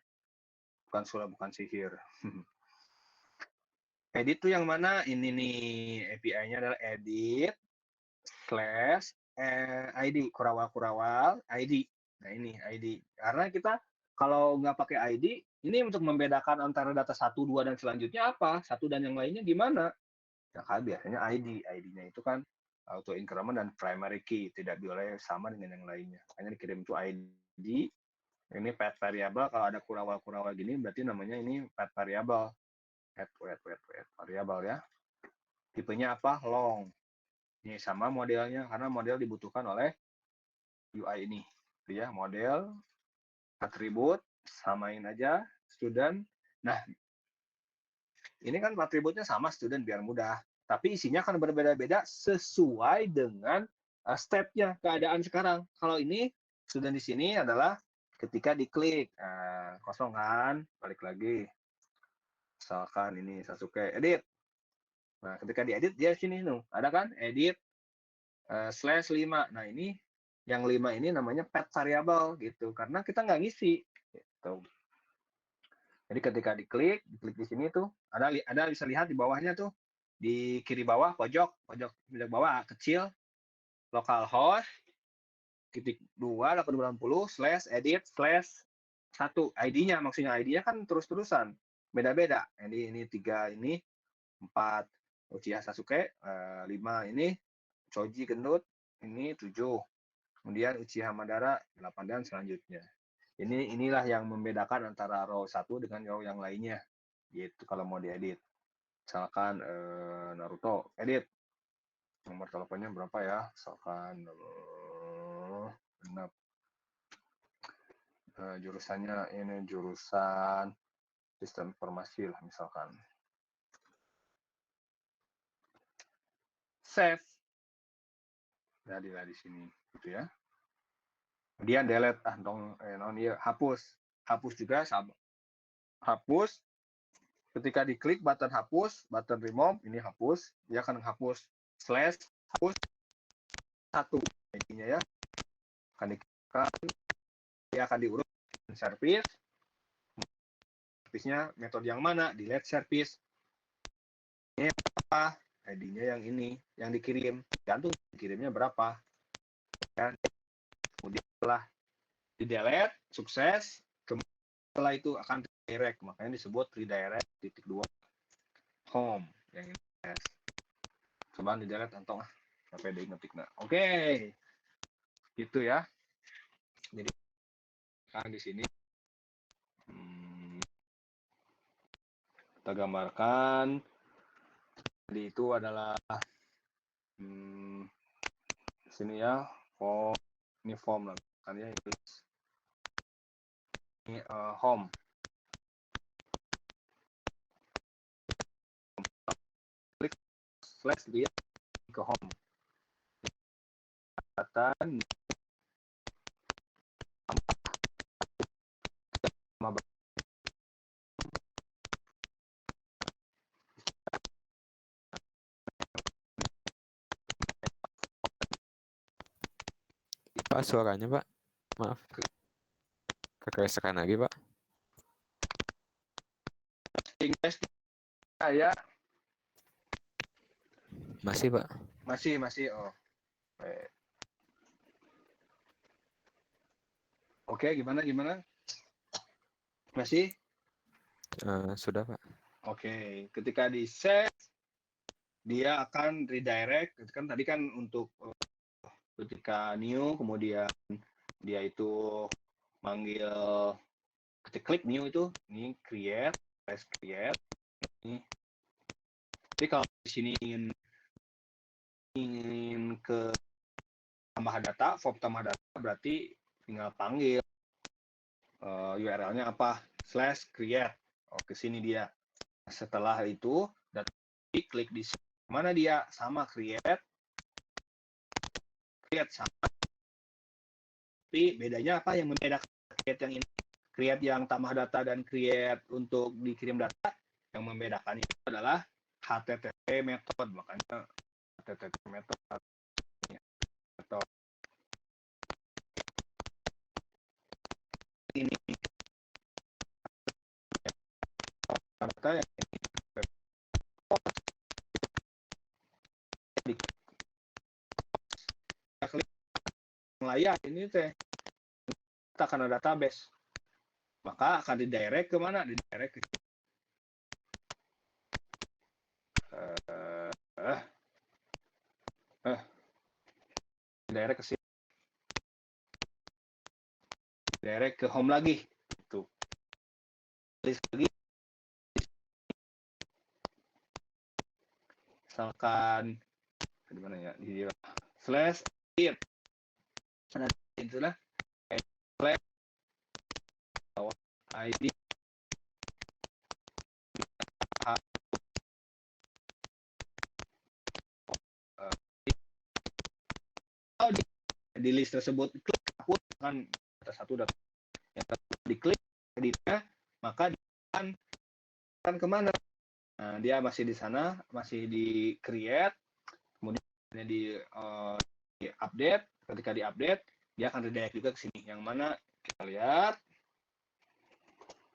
Bukan sihir. Edit tuh yang mana? Ini nih, API-nya adalah edit /ID, kurawal ID. Nah, ini ID. Karena kita kalau nggak pakai ID, ini untuk membedakan antara data 1, 2, dan selanjutnya apa? Satu dan yang lainnya gimana? Ya kan biasanya ID. ID-nya itu kan auto increment dan primary key. Tidak boleh sama dengan yang lainnya. Hanya dikirim itu ID. Ini path variable. Kalau ada kurawal-kurawal gini, berarti namanya ini path variable. Variable ya. Tipenya apa? Long. Ini sama modelnya, karena model dibutuhkan oleh UI ini. Ya, model, atribut, samain aja, student. Nah, ini kan atributnya sama student biar mudah. Tapi isinya akan berbeda-beda sesuai dengan step-nya, keadaan sekarang. Kalau ini, student di sini adalah ketika diklik. Nah, kosong kan, balik lagi. Misalkan ini Sasuke, edit. Nah, ketika diedit, dia sini nih, ada kan, edit /5. Nah, ini yang 5 ini namanya path variable gitu, karena kita nggak ngisi. Gitu. Jadi ketika diklik di sini tuh, ada bisa lihat di bawahnya tuh, di kiri bawah, pojok bawah kecil, localhost, /2/80/edit/1. ID-nya, maksudnya ID-nya kan terus-terusan, beda-beda. Ini 3, ini 4 Uchiha Sasuke, 5 ini Choji Gendut, ini 7. Kemudian Uchiha Madara 8 dan selanjutnya. Inilah yang membedakan antara row 1 dengan row yang lainnya. Gitu kalau mau diedit. Misalkan Naruto edit. Nomor teleponnya berapa ya? Misalkan jurusannya ini jurusan sistem informasi lah misalkan. Save. Jadilah di sini gitu ya. Kemudian delete hapus juga sama. Hapus ketika diklik button hapus, button remove ini hapus, dia akan hapus /hapus 1 intinya ya. Akan dia akan diurut service. Service-nya metode yang mana? Delete service. Ini apa? ID-nya yang ini, yang dikirim. Gantung dikirimnya berapa. Ya. Kemudian setelah di delete, sukses. Setelah itu akan redirect, makanya disebut redirect titik 2 home yang ini. Coba di delete antong sampai ngetik. Nah, oke. Gitu ya. Jadi kan di sini kita gambarkan. Jadi itu adalah sini ya, form, ini form lah kan ya, ini home. Klik slash dia ke home. Catatan Pak, suaranya Pak, maaf, kegesekan lagi Pak. ya Masih Pak. masih oh. Oke, gimana masih Sudah Pak. Oke, ketika di save dia akan redirect kan tadi kan untuk ketika new, kemudian dia itu manggil ketika klik new itu ini create, press create ini. Jadi kalau di sini ingin ke tambah data, form tambah data, berarti tinggal panggil URL-nya apa, /create. Ke sini dia. Setelah itu klik di mana dia sama create sama. Tapi bedanya apa yang membedakan create yang ini, create yang tambah data dan create untuk dikirim data, yang membedakan itu adalah HTTP method. Makanya HTTP method atau ini data yang klik layar ini kita akan ada database, maka akan didirect ke mana? Didirect ke direct ke sini, direct ke home lagi. Itu lagi, misalkan di mana ya, di /it nah itulah ID di list tersebut klik hapus kan data satu data yang diklik editnya, maka dia akan kemana? Nah, dia masih di sana, masih di create, kemudian di update. Ketika di update dia akan redirect juga ke sini. Yang mana kita lihat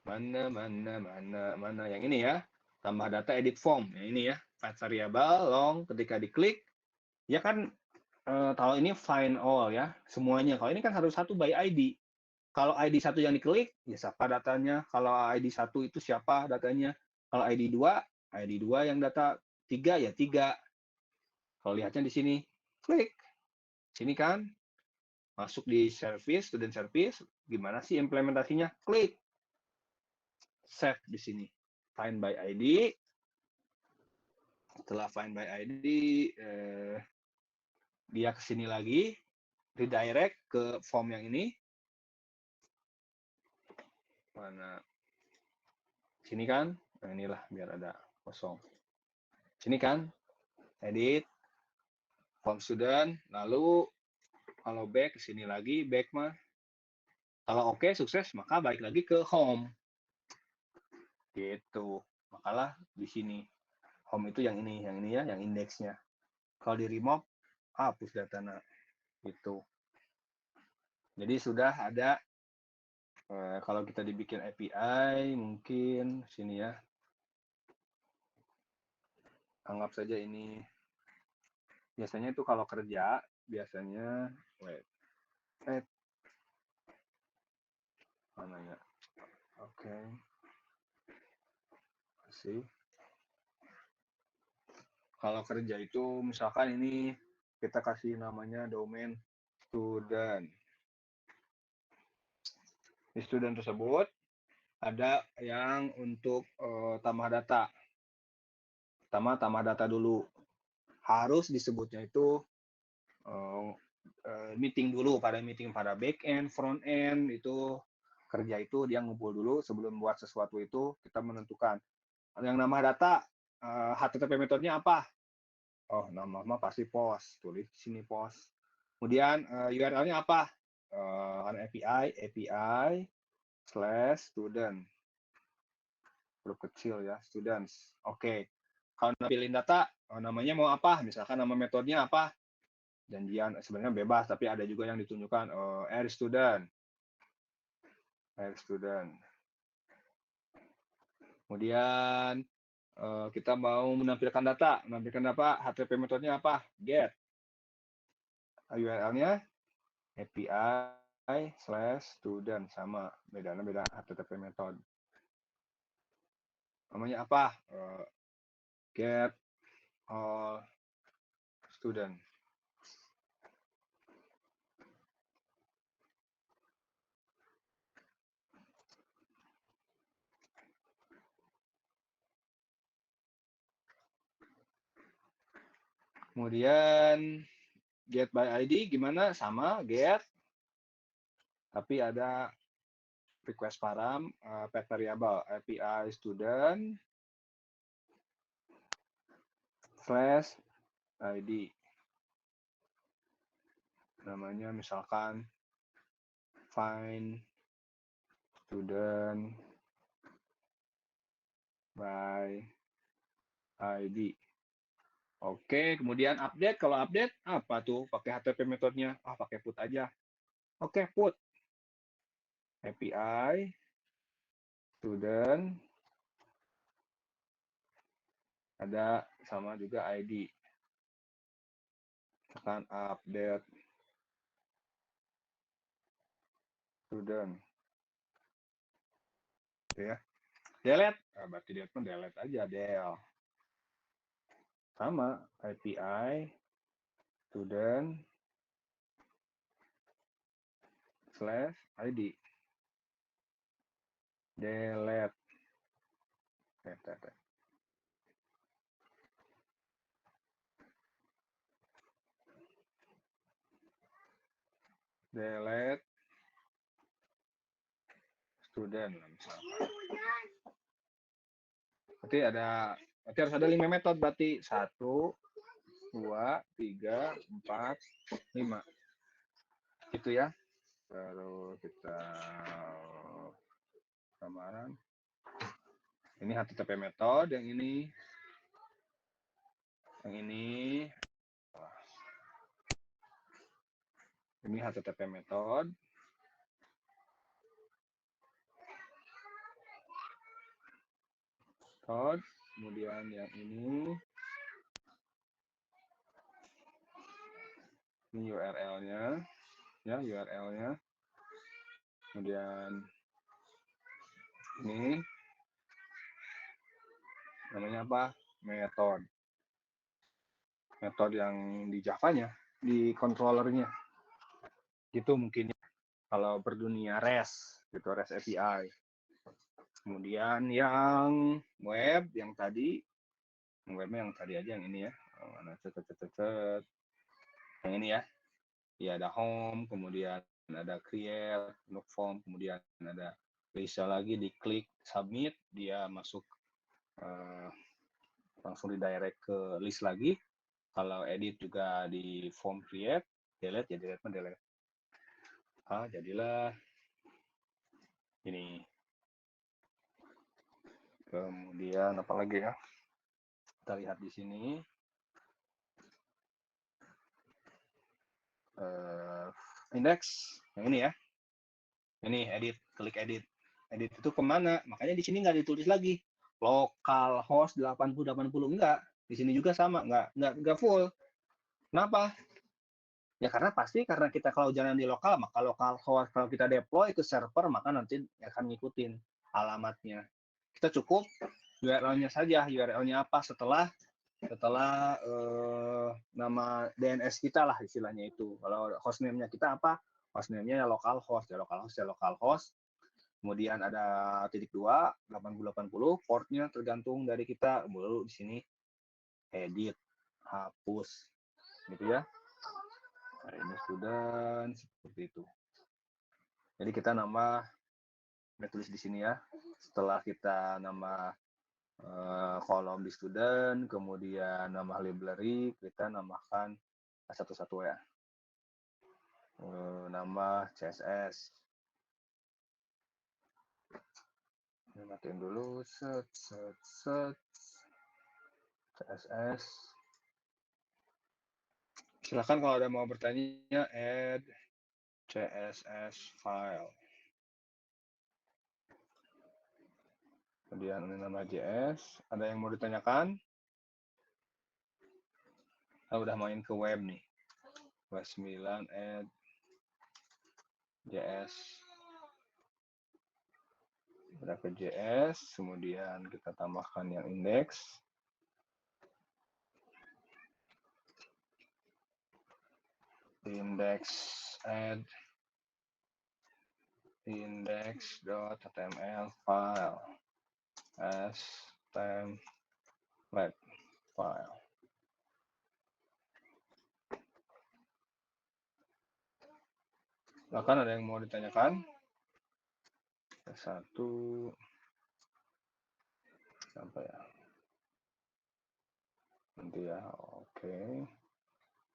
mana yang ini ya, tambah data edit form yang ini ya, find variable long. Ketika diklik ya kan kalau ini find all ya semuanya. Kalau ini kan harus satu by ID. Kalau ID satu yang diklik ya siapa datanya, kalau ID satu itu siapa datanya, kalau ID 2 yang data 3 ya 3. Kalau lihatnya di sini klik sini kan masuk di service, student service, gimana sih implementasinya? Klik save di sini, find by ID. Setelah find by ID dia ke sini lagi, redirect ke form yang ini. Mana sini kan? Nah, inilah biar ada kosong. Sini kan? Edit form student, lalu kalau back ke sini lagi, back mah kalau oke sukses maka balik lagi ke home. Gitu. Makalah di sini home itu yang ini ya, yang indeksnya. Kalau di remove hapus datanya gitu. Jadi sudah ada kalau kita dibikin API mungkin sini ya. anggap saja ini biasanya itu kalau kerja biasanya mana ya, oke, sih kalau kerja itu misalkan ini kita kasih namanya domain student. Di student tersebut ada yang untuk tambah data. Pertama tambah data dulu, harus disebutnya itu meeting dulu, pada meeting pada back end, front end itu kerja itu dia ngumpul dulu sebelum buat sesuatu itu kita menentukan. Yang nama data HTTP metodenya apa? Oh, nama pasti post, tulis di sini post. Kemudian URL-nya apa? API/student. Huruf kecil ya, students. Oke. Kalau nampilin data, namanya mau apa? Misalkan nama metodenya apa? Janjian sebenarnya bebas, tapi ada juga yang ditunjukkan air student. Kemudian kita mau menampilkan data, HTTP metodenya apa? Get. URL-nya API/student, sama, beda HTTP method. Namanya apa? Get all student. Kemudian get by ID gimana? Sama, get. Tapi ada request param, pet variable, API student /ID. Namanya misalkan find student by ID. Oke, kemudian update. Kalau update apa tuh? Pakai HTTP metodenya? Pakai put aja. Oke, put API student ada sama juga ID. Misalkan update student. Ya. Delete. Berarti dia pun delete aja, del. Sama API student /ID. Delete. Delete student misalnya. Berarti harus ada 5 metode berarti 1, 2, 3, 4, 5. Gitu ya. Baru kita gambaran. Ini HTTP method, yang ini HTTP method. Kemudian yang ini URL-nya, ya URL-nya. Kemudian ini namanya apa? Metode yang di Java-nya, di controllernya. Gitu mungkin kalau berdunia REST, gitu, REST API. Kemudian yang web, yang tadi, webnya yang tadi aja, yang ini ya. Mana yang ini ya. Ya ada home, kemudian ada create, look form, kemudian ada bisa lagi diklik submit, dia masuk langsung redirect ke list lagi. Kalau edit juga di form create, delete ya delete. Jadilah ini. Kemudian apa lagi ya? Kita lihat di sini. Index yang ini ya. Ini edit, klik edit. Edit itu kemana? Makanya di sini nggak ditulis lagi localhost 8080, enggak. Di sini juga sama, nggak full. Kenapa? Ya karena kita kalau jalan di lokal, maka lokal host kalau kita deploy ke server, maka nanti akan ngikutin alamatnya. Kita cukup URL-nya saja, URL-nya apa setelah nama DNS kita lah istilahnya itu. Kalau hostname-nya kita apa? Hostname-nya localhost, ya localhost. Kemudian ada titik 2, 8080, portnya tergantung dari kita. Baru di sini edit, hapus, gitu ya. Hari ini student seperti itu. Jadi kita nambah, tulis di sini ya. Setelah kita nambah kolom di student, kemudian nambah library, kita nambahkan satu-satu ya. Nambah CSS. Ini matiin dulu, set CSS. Silakan kalau ada mau bertanya, add CSS file. Kemudian ini nama JS. Ada yang mau ditanyakan? Saya udah main ke web nih. Web 9 add JS. Udah ke JS, kemudian kita tambahkan yang index. Index add index.html file as template file. Bahkan ada yang mau ditanyakan? Satu sampai ya. Nanti ya, oke.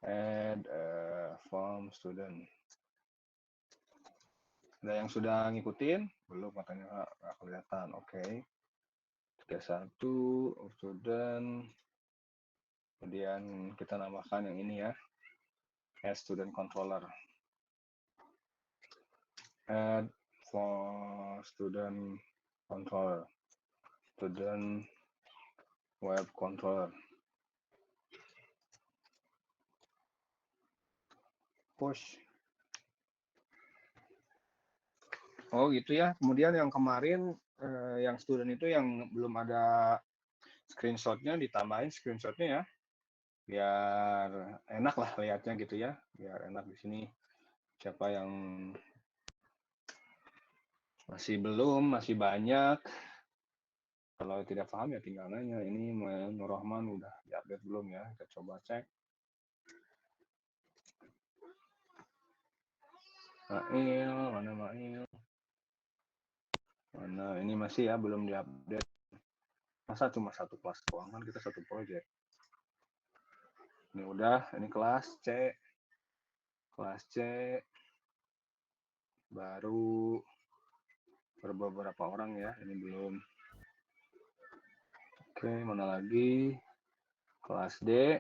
Add form student. Ada yang sudah ngikutin? Belum, katanya nggak kelihatan. Oke. 31 student. Kemudian kita namakan yang ini ya. Add student controller. Add for student controller. Student web controller. Push. Oh gitu ya. Kemudian yang kemarin yang student itu yang belum ada screenshotnya, ditambahin screenshotnya ya, biar enak lah lihatnya gitu ya, biar enak di sini. Siapa yang masih belum, masih banyak. Kalau tidak paham ya tinggal nanya. Ini Nur Rahman udah diupdate belum ya? Kita coba cek. Mail, mana Mail? Mana ini masih ya belum diupdate. Masa cuma satu kelas doang, kan kita satu project. Ini udah, ini kelas C. Kelas C baru beberapa orang ya, ini belum. Oke, mana lagi? Kelas D.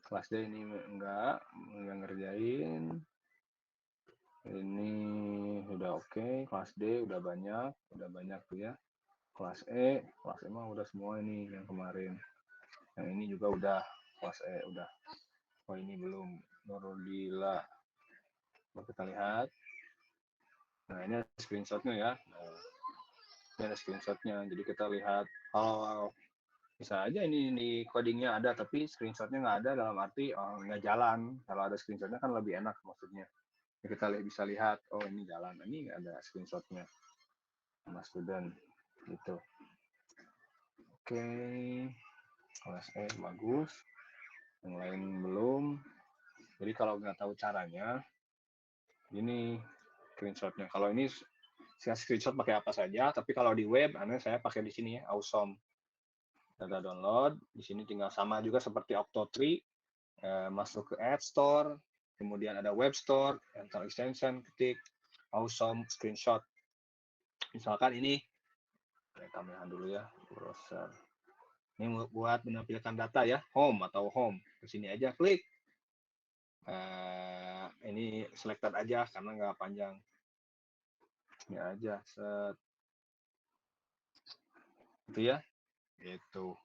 Kelas D ini enggak ngerjain. Ini udah oke. Kelas D udah banyak tuh ya. Kelas E mah udah semua ini yang kemarin. Yang ini juga udah, kelas E udah. Oh ini belum, Nurulila. Coba kita lihat. Nah ini ada screenshotnya ya. Nah, ini ada screenshotnya. Jadi kita lihat, kalau bisa aja ini di codingnya ada, tapi screenshotnya nggak ada, dalam arti nggak jalan. Kalau ada screenshotnya kan lebih enak maksudnya. Kita bisa lihat, oh ini jalan. Ini ada screenshotnya sama student gitu. Oke, kelas E bagus. Yang lain belum. Jadi kalau nggak tahu caranya, ini screenshotnya. Kalau ini saya screenshot pakai apa saja, tapi kalau di web, saya pakai di sini ya, Awesome. Data download, di sini tinggal sama juga seperti Octo3, masuk ke App Store, kemudian ada Web Store, enter extension, ketik Awesome screenshot. Misalkan ini, saya tambahan dulu ya, browser. Ini buat menampilkan data ya, home atau home. Ke sini aja klik. Ini selected aja karena nggak panjang. Ini aja, set. Itu ya, itu.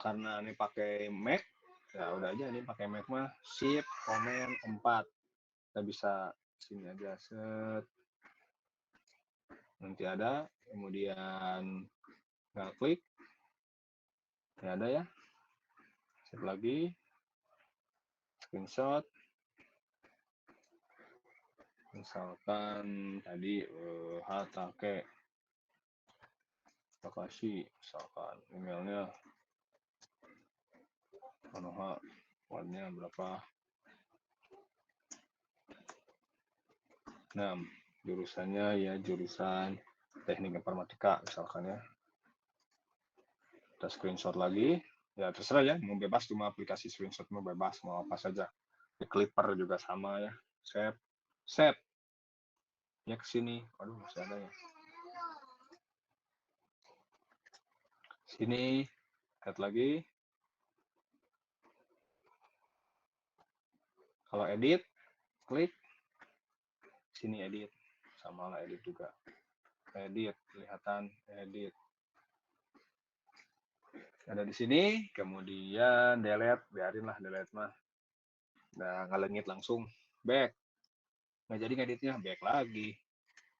karena ini pakai Mac, ya udah aja ini pakai Mac mah Shift Command 4. Kita bisa sini aja set. Nanti ada, kemudian tinggal klik. Ini ada ya. Save lagi. Screenshot. Misalkan tadi Hatake Takashi, misalkan emailnya Manoha, warnanya berapa, 6, jurusannya ya jurusan teknik informatika misalkan ya. Kita screenshot lagi, ya terserah ya, mau bebas, cuma aplikasi screenshot mau bebas, mau apa saja. Di Clipper juga sama ya, save ya ke sini, aduh masih ada ya, sini, lihat lagi. Kalau edit, klik sini edit, sama lah edit juga, edit, kelihatan edit ada di sini. Kemudian delete, biarin lah delete mah, udah ngelengit langsung back, nggak jadi ngeditnya, back lagi.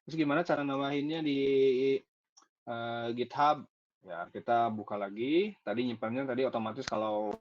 Terus gimana cara nambahinnya di GitHub? Ya kita buka lagi, tadi nyimpannya tadi otomatis kalau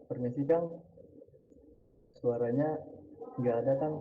Permisi Kang, suaranya nggak ada Kang.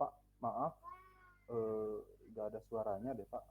Pak, maaf, nggak ada suaranya deh Pak.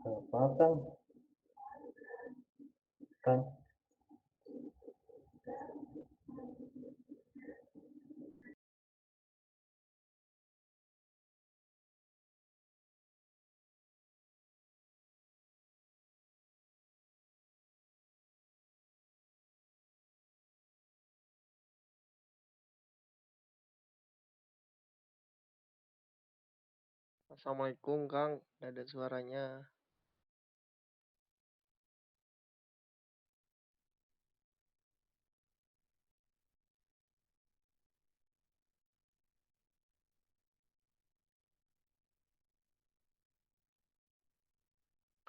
Apa Kang? Kang, Assalamualaikum Kang, nggak ada suaranya.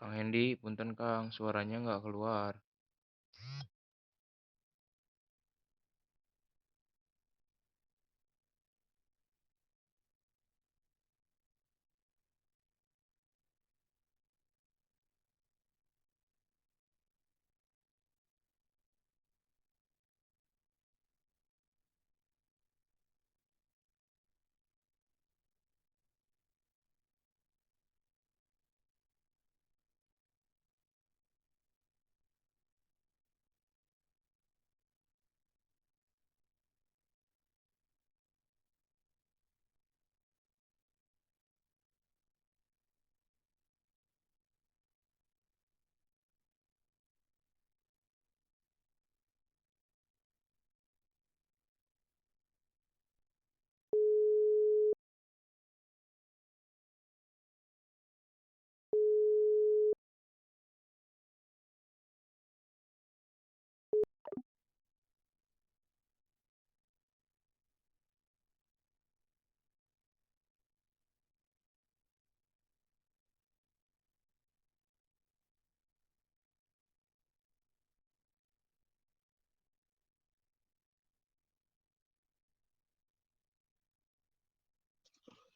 Kang Hendy, punten Kang, suaranya nggak keluar.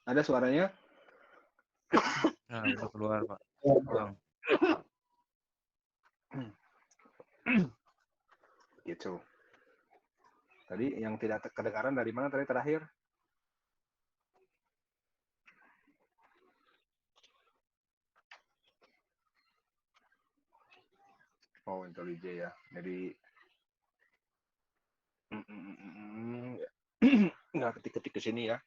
Ada suaranya? Nah, udah keluar Pak. Kang, Gitu. Tadi yang tidak kedengaran dari mana tadi terakhir? Oh, IntelliJ ya. Jadi nggak ketik-ketik ke sini ya.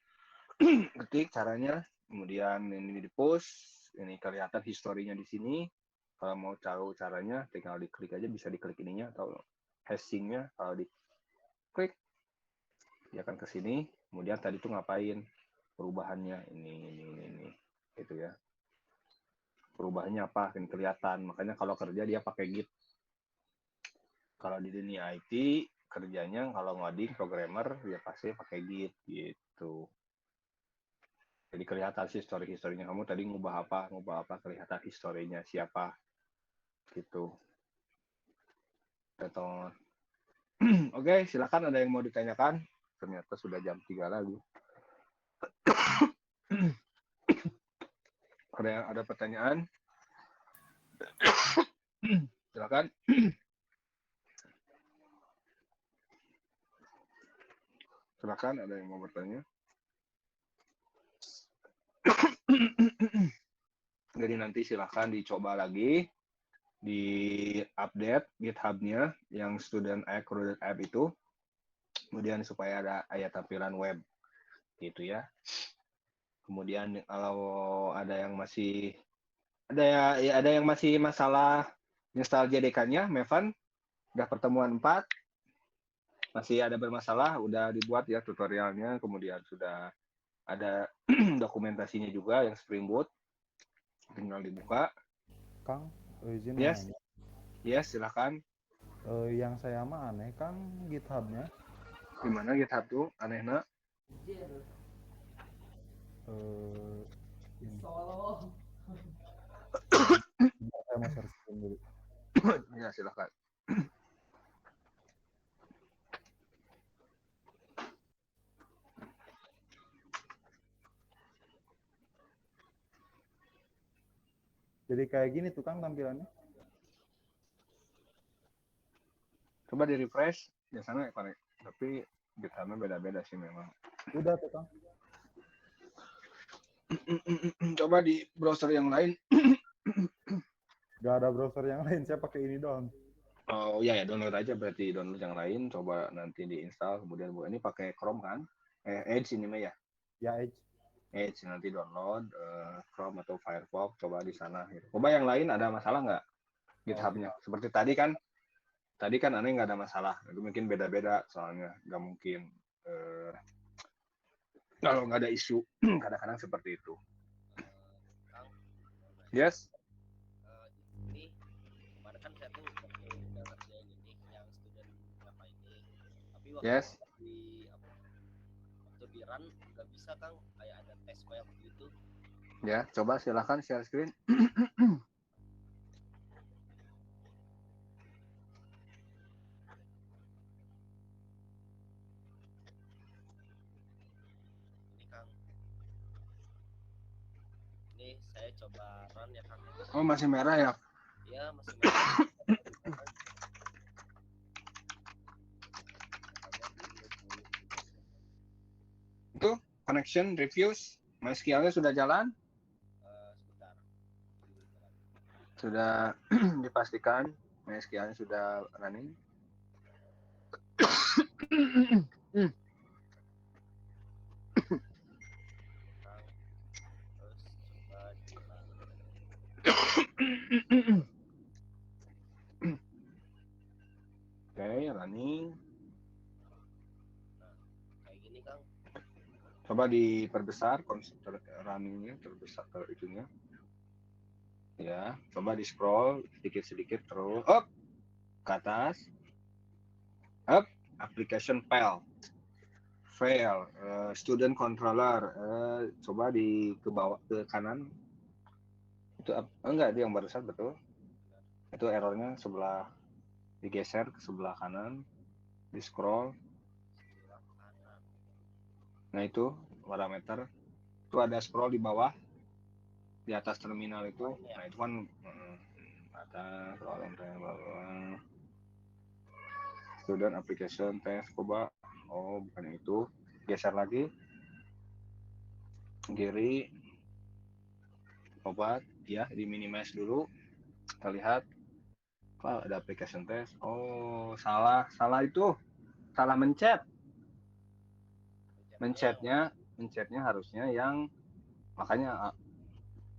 Ketik caranya, kemudian ini di-post, ini kelihatan historinya di sini. Kalau mau tahu caranya, tinggal diklik aja, bisa diklik ininya atau hashingnya. Kalau diklik, dia akan ke sini. Kemudian tadi tuh ngapain perubahannya ini, gitu ya. Perubahannya apa? Kan kelihatan. Makanya kalau kerja dia pakai Git. Kalau di dunia IT kerjanya kalau ngoding programmer ya pasti pakai Git gitu. Jadi kelihatan sih historinya kamu tadi ngubah apa kelihatan historinya siapa gitu. Atau Oke, silakan ada yang mau ditanyakan. Ternyata sudah jam 3 lagi. Ada pertanyaan? Silakan. Silakan ada yang mau bertanya. Jadi nanti silakan dicoba lagi di update GitHub-nya yang student app itu. Kemudian supaya ada tampilan web gitu ya. Kemudian kalau ada yang masih ada yang masih masalah install JDK-nya, Mevan udah pertemuan 4 masih ada bermasalah, udah dibuat ya tutorialnya, kemudian sudah ada dokumentasinya juga yang Spring Boot, tinggal dibuka. Kang, izin Yes, nanya. yes silakan. Yang saya mah aneh Kang, GitHub-nya. Gimana GitHub tuh anehnya? Ini. Saya mau searching dulu. Ya silakan. Jadi kayak gini tuh Kang tampilannya. Coba di refresh, biasanya connect. Tapi GitHub-nya beda-beda sih memang. Udah tuh Kang. Coba di browser yang lain. Gak ada browser yang lain, saya pakai ini doang. Oh iya ya, download aja berarti, download yang lain, coba nanti diinstal, kemudian ini pakai Chrome kan? Edge ini mah ya. Ya, Edge. Edge nanti download Chrome atau Firefox, coba di sana. Gitu. Coba yang lain ada masalah nggak GitHub-nya? Seperti tadi kan aneh nggak ada masalah. Itu mungkin beda-beda soalnya, nggak mungkin kalau nggak ada isu kadang-kadang seperti itu. Kang, Yes. ini kemarin kan saya tuh udah ngerjain ini yang student apa ini, tapi waktu Yes. waktu di run nggak bisa Kang, kayak ada tes kayak begitu. Ya, coba silahkan share screen. Ini Kang, ini saya coba run ya Kang. Oh masih merah ya? Ya masih merah. Itu connection reviews, MySQL-nya sudah jalan? Sebentar. Sudah dipastikan MySQL-nya sudah running? Kang, terus coba di-run. Oke, running. Kayak gini Kang. Coba diperbesar konsep runningnya, terbesar itunya. Ya, coba di scroll sedikit-sedikit terus up ke atas. Up, application file, student controller. Coba ke bawah ke kanan. Itu enggak, itu yang barusan betul. Itu errornya sebelah digeser ke sebelah kanan, di scroll. Nah itu parameter, itu ada scroll di bawah, di atas terminal itu. Nah itu kan atas bawah. Student application test, coba. Oh bukan itu, geser lagi, kiri, coba ya di minimize dulu. Kita lihat, ada application test. Oh salah itu, salah mencet. Mencetnya harusnya yang, makanya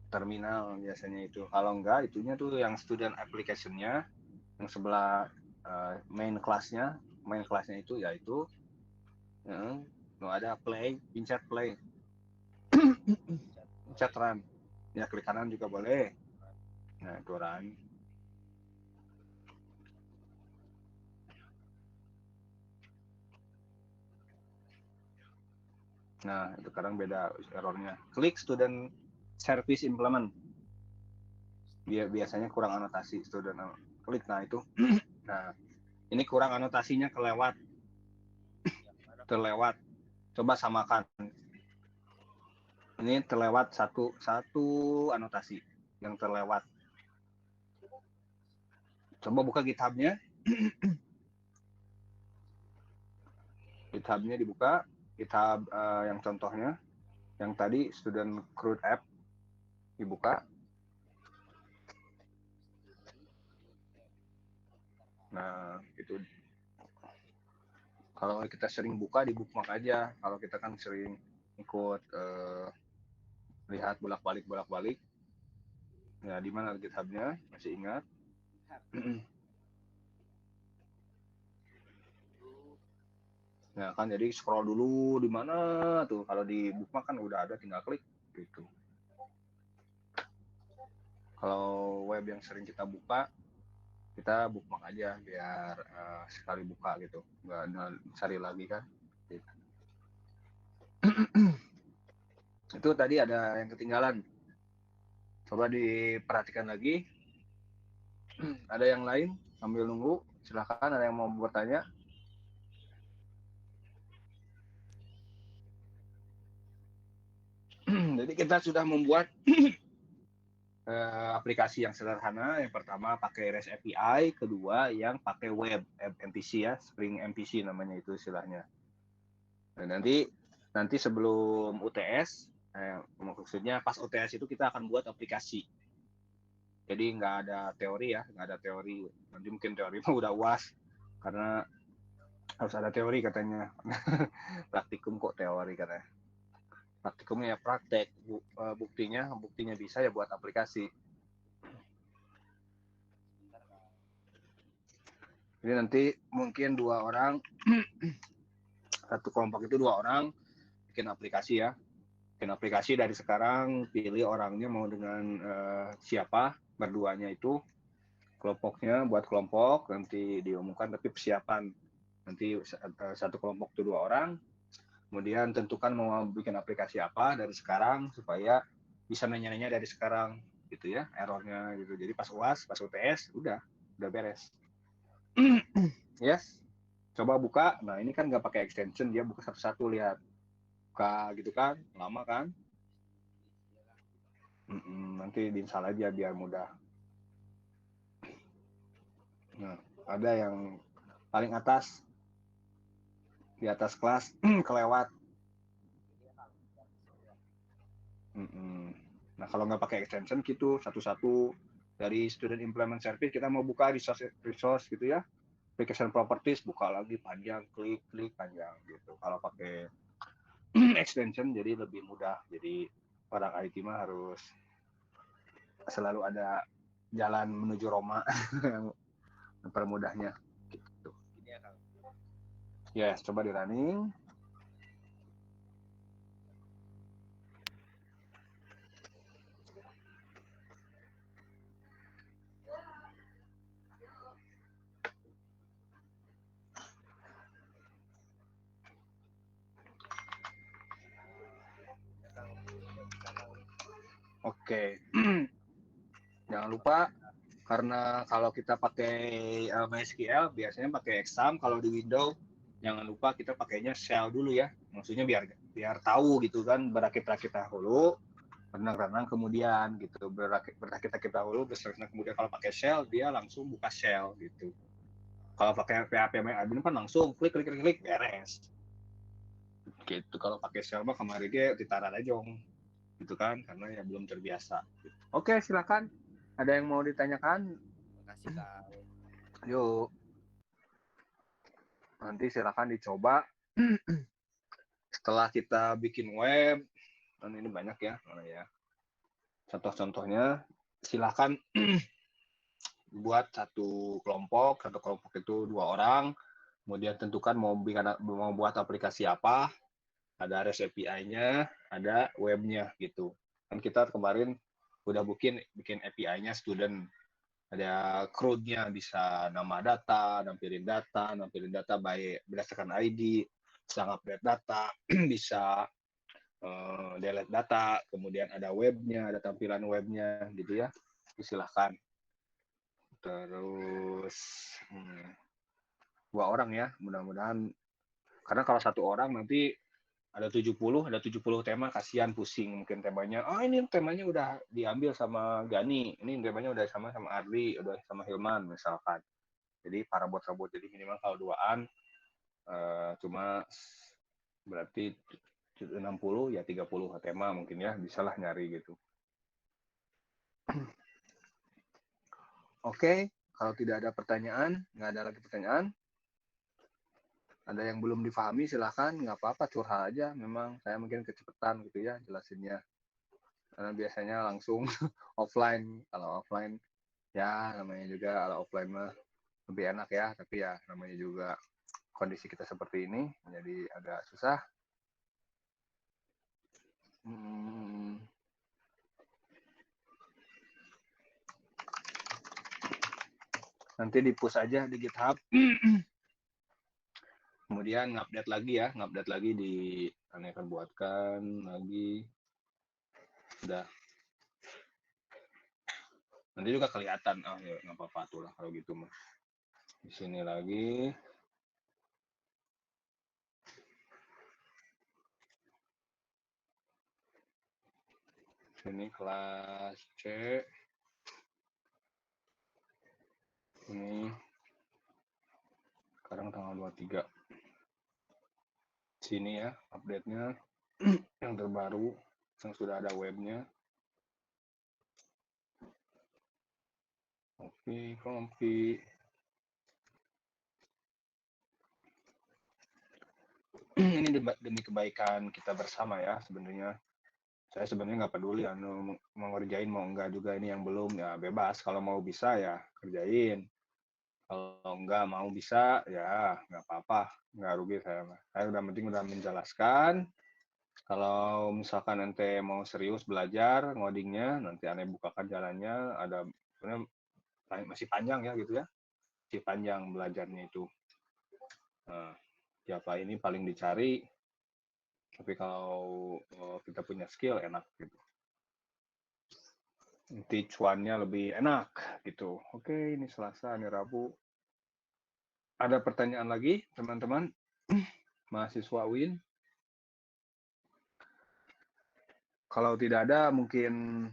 terminal biasanya itu. Kalau enggak, itunya tuh yang student application-nya, yang sebelah main class-nya itu yaitu ada play, pencet play, pencet run. Ya klik kanan juga boleh. Nah itu run. Nah, itu kadang beda errornya. Klik student service implement. Biasanya kurang anotasi student. Klik, nah itu. Nah, ini kurang anotasinya terlewat. Coba samakan. Ini terlewat satu anotasi yang terlewat. Coba buka GitHub-nya. GitHub-nya dibuka. GitHub yang contohnya, yang tadi student CRUD app dibuka. Nah itu kalau kita sering buka di bookmark aja. Kalau kita kan sering ikut lihat bolak-balik, ya di mana GitHub-nya, masih ingat? Nah kan jadi scroll dulu di mana tuh, kalau di bookmark kan udah ada, tinggal klik gitu. Kalau web yang sering kita buka, kita bookmark aja biar sekali buka gitu, nggak cari lagi kan gitu. Itu tadi ada yang ketinggalan, coba diperhatikan lagi. Ada yang lain sambil nunggu, silahkan, ada yang mau bertanya. Jadi kita sudah membuat aplikasi yang sederhana. Yang pertama pakai REST API, kedua yang pakai web MVC ya, Spring MVC namanya itu istilahnya. Dan nanti sebelum UTS, maksudnya pas UTS itu kita akan buat aplikasi. Jadi nggak ada teori ya, nggak ada teori. Nanti mungkin teori mah udah UAS karena harus ada teori katanya. Praktikum kok teori katanya. Praktikumnya ya praktek, buktinya bisa ya buat aplikasi. Jadi nanti mungkin 2 orang, satu kelompok itu 2 orang bikin aplikasi ya. Bikin aplikasi dari sekarang, pilih orangnya mau dengan siapa, berduanya itu, kelompoknya buat kelompok, nanti diumumkan tapi persiapan. Nanti satu kelompok itu 2 orang, kemudian tentukan mau bikin aplikasi apa dari sekarang supaya bisa nanya-nanya dari sekarang gitu ya, errornya gitu. Jadi pas UAS, pas UTS udah beres. Yes, coba buka. Nah ini kan nggak pakai extension, dia buka satu-satu, lihat buka gitu kan, lama kan. Nanti diinstal aja biar mudah. Nah ada yang paling atas, di atas kelas kelewat. Nah kalau nggak pakai extension gitu, satu-satu dari student implement service kita mau buka resource gitu ya, application properties, buka lagi panjang, klik panjang gitu. Kalau pakai extension jadi lebih mudah. Jadi orang IT mah harus selalu ada jalan menuju Roma yang mempermudahnya gitu. Gini ya Kang. Yes, coba di running. Ya Kang, udah bisa Kang. Oke. Jangan lupa, karena kalau kita pakai MySQL biasanya pakai exam, kalau di Windows jangan lupa kita pakainya shell dulu ya. Maksudnya biar tahu gitu kan, berakit-rakit dahulu, renang-renang kemudian gitu, berakit-rakit dahulu, berenang kemudian. Kalau pakai shell dia langsung buka shell gitu. Kalau pakai PHP admin kan langsung klik beres. Gitu. Kalau pakai shell mah kemarin ge ditaruh aja gitu kan, karena ya belum terbiasa. Oke, silakan. Ada yang mau ditanyakan? Makasih Kang. Yuk. Nanti silakan dicoba. Setelah kita bikin web, dan ini banyak ya, contoh-contohnya, silakan buat satu kelompok itu 2 orang, kemudian tentukan mau buat aplikasi apa, ada REST API-nya, ada webnya gitu. Kan kita kemarin udah bikin API-nya student, ada CRUD-nya, bisa nama data, nampilin data berdasarkan ID, bisa update data, bisa delete data, kemudian ada webnya, ada tampilan webnya gitu ya. Silahkan. Terus 2 orang ya, mudah-mudahan, karena kalau 1 orang nanti ada 70 tema, kasihan, pusing mungkin temanya. Oh ini temanya udah diambil sama Gani, ini temanya udah sama Ardi, udah sama Hilman misalkan. Jadi para bot-bot, jadi minimal kalau 2-an cuma berarti 60 ya 30 tema mungkin ya, bisalah nyari gitu. Oke, kalau tidak ada pertanyaan, nggak ada lagi pertanyaan, ada yang belum difahami silahkan, nggak apa-apa, curhat aja. Memang saya mungkin kecepatan gitu ya jelasinnya, karena biasanya langsung offline. Kalau offline ya namanya juga, kalau offline mah lebih enak ya, tapi ya namanya juga kondisi kita seperti ini, jadi agak susah. Nanti di-push aja di GitHub. Kemudian ngupdate lagi Ane akan buatkan lagi. Udah. Nanti juga kelihatan, ya nggak apa-apa tuh lah kalau gitu mah. Di sini lagi. Sini kelas C. Ini sekarang tanggal 23. Sini ya update-nya yang terbaru, yang sudah ada webnya. Kompi. Ini demi kebaikan kita bersama ya sebenarnya. Saya sebenarnya nggak peduli mau ngerjain mau enggak juga, ini yang belum ya bebas. Kalau mau bisa ya kerjain. Kalau enggak mau bisa ya nggak apa-apa, nggak rugi saya mah. Saya udah penting udah menjelaskan. Kalau misalkan ente mau serius belajar ngodingnya, nanti aneh bukakan jalannya. Ada sebenarnya masih panjang ya gitu ya, masih panjang belajarnya itu. Nah, Java ini paling dicari, tapi kalau kita punya skill enak gitu. Nanti cuannya lebih enak gitu. Oke, ini Selasa, ini Rabu. Ada pertanyaan lagi, teman-teman? Mahasiswa UIN? Kalau tidak ada, mungkin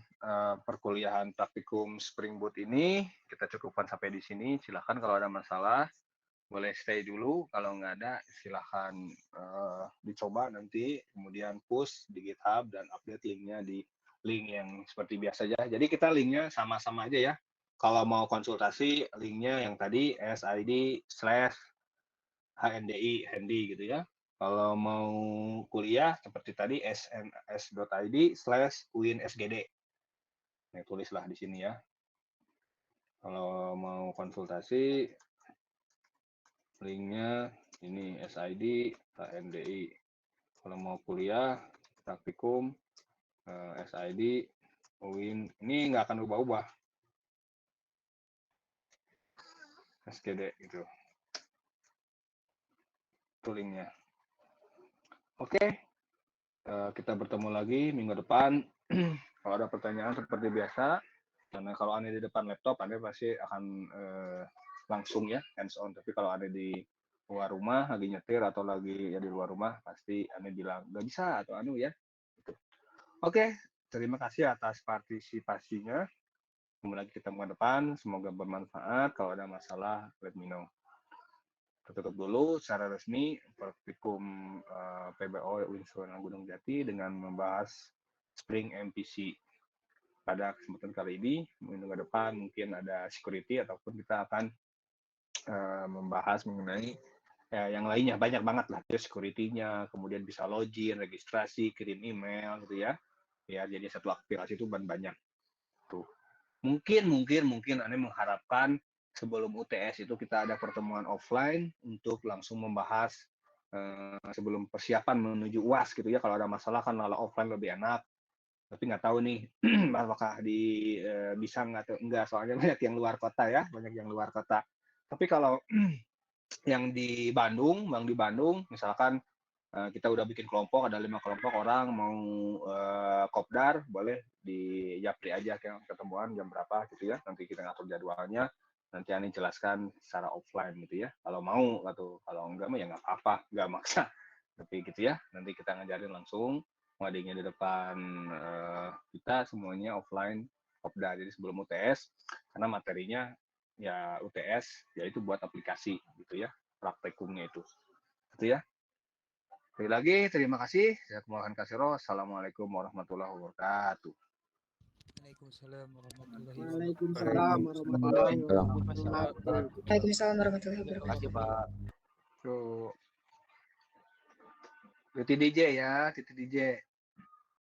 perkuliahan praktikum Spring Boot ini kita cukupkan sampai di sini. Silahkan kalau ada masalah, boleh stay dulu. Kalau nggak ada, silahkan dicoba nanti. Kemudian push di GitHub dan update linknya di link yang seperti biasa aja. Jadi kita linknya sama-sama aja ya. Kalau mau konsultasi, linknya yang tadi SID/HNDI handy gitu ya. Kalau mau kuliah seperti tadi sns.id/uinsgd. Nah, tulislah di sini ya. Kalau mau konsultasi, linknya ini SID HNDI. Kalau mau kuliah praktikum SID UIN, ini nggak akan ubah-ubah SGD gitu. Itu linknya. Oke, kita bertemu lagi minggu depan. Kalau ada pertanyaan seperti biasa, karena kalau Anda di depan laptop, Anda pasti akan langsung ya hands on. Tapi kalau ada di luar rumah lagi nyetir atau lagi ya di luar rumah, pasti Anda bilang nggak bisa atau anu ya. Gitu. Oke, terima kasih atas partisipasinya. Kembali lagi kita minggu depan, semoga bermanfaat. Kalau ada masalah, let me know. Tutup dulu secara resmi praktikum PBO Unsur Gunung Jati dengan membahas Spring MPC. Pada kesempatan kali ini, minggu depan mungkin ada security ataupun kita akan membahas mengenai yang lainnya, banyak banget lah ya security-nya, kemudian bisa login, registrasi, kirim email gitu ya. Ya, jadi satu aplikasi itu banyak. Tuh. Mungkin Anda mengharapkan sebelum UTS itu kita ada pertemuan offline untuk langsung membahas sebelum persiapan menuju UAS gitu ya. Kalau ada masalah kan kalau offline lebih enak. Tapi nggak tahu nih apakah bisa nggak atau enggak, soalnya banyak yang luar kota ya, banyak yang luar kota. Tapi kalau yang di Bandung, misalkan kita udah bikin kelompok, ada 5 kelompok orang mau kopdar, boleh di Japri aja ketemuan jam berapa gitu ya. Nanti kita ngatur jadwalnya, nanti Ani jelaskan secara offline gitu ya. Kalau mau atau kalau enggak mah ya nggak apa-apa, nggak maksa. Tapi gitu ya, nanti kita ngajarin langsung ngodingnya di depan kita semuanya offline kopdar. Jadi sebelum UTS, karena materinya ya UTS yaitu buat aplikasi gitu ya, praktikumnya itu gitu ya. Sekali lagi terima kasih. Saya Kemalahan Kasiro. Assalamualaikum warahmatullahi wabarakatuh. Waalaikumsalam warahmatullahi Waalaikumsalam warahmatullahi wabarakatuh. Waalaikumsalam warahmatullahi Terima wabarakatuh. kasih Pak. Tuh. Titi DJ ya, Titi DJ.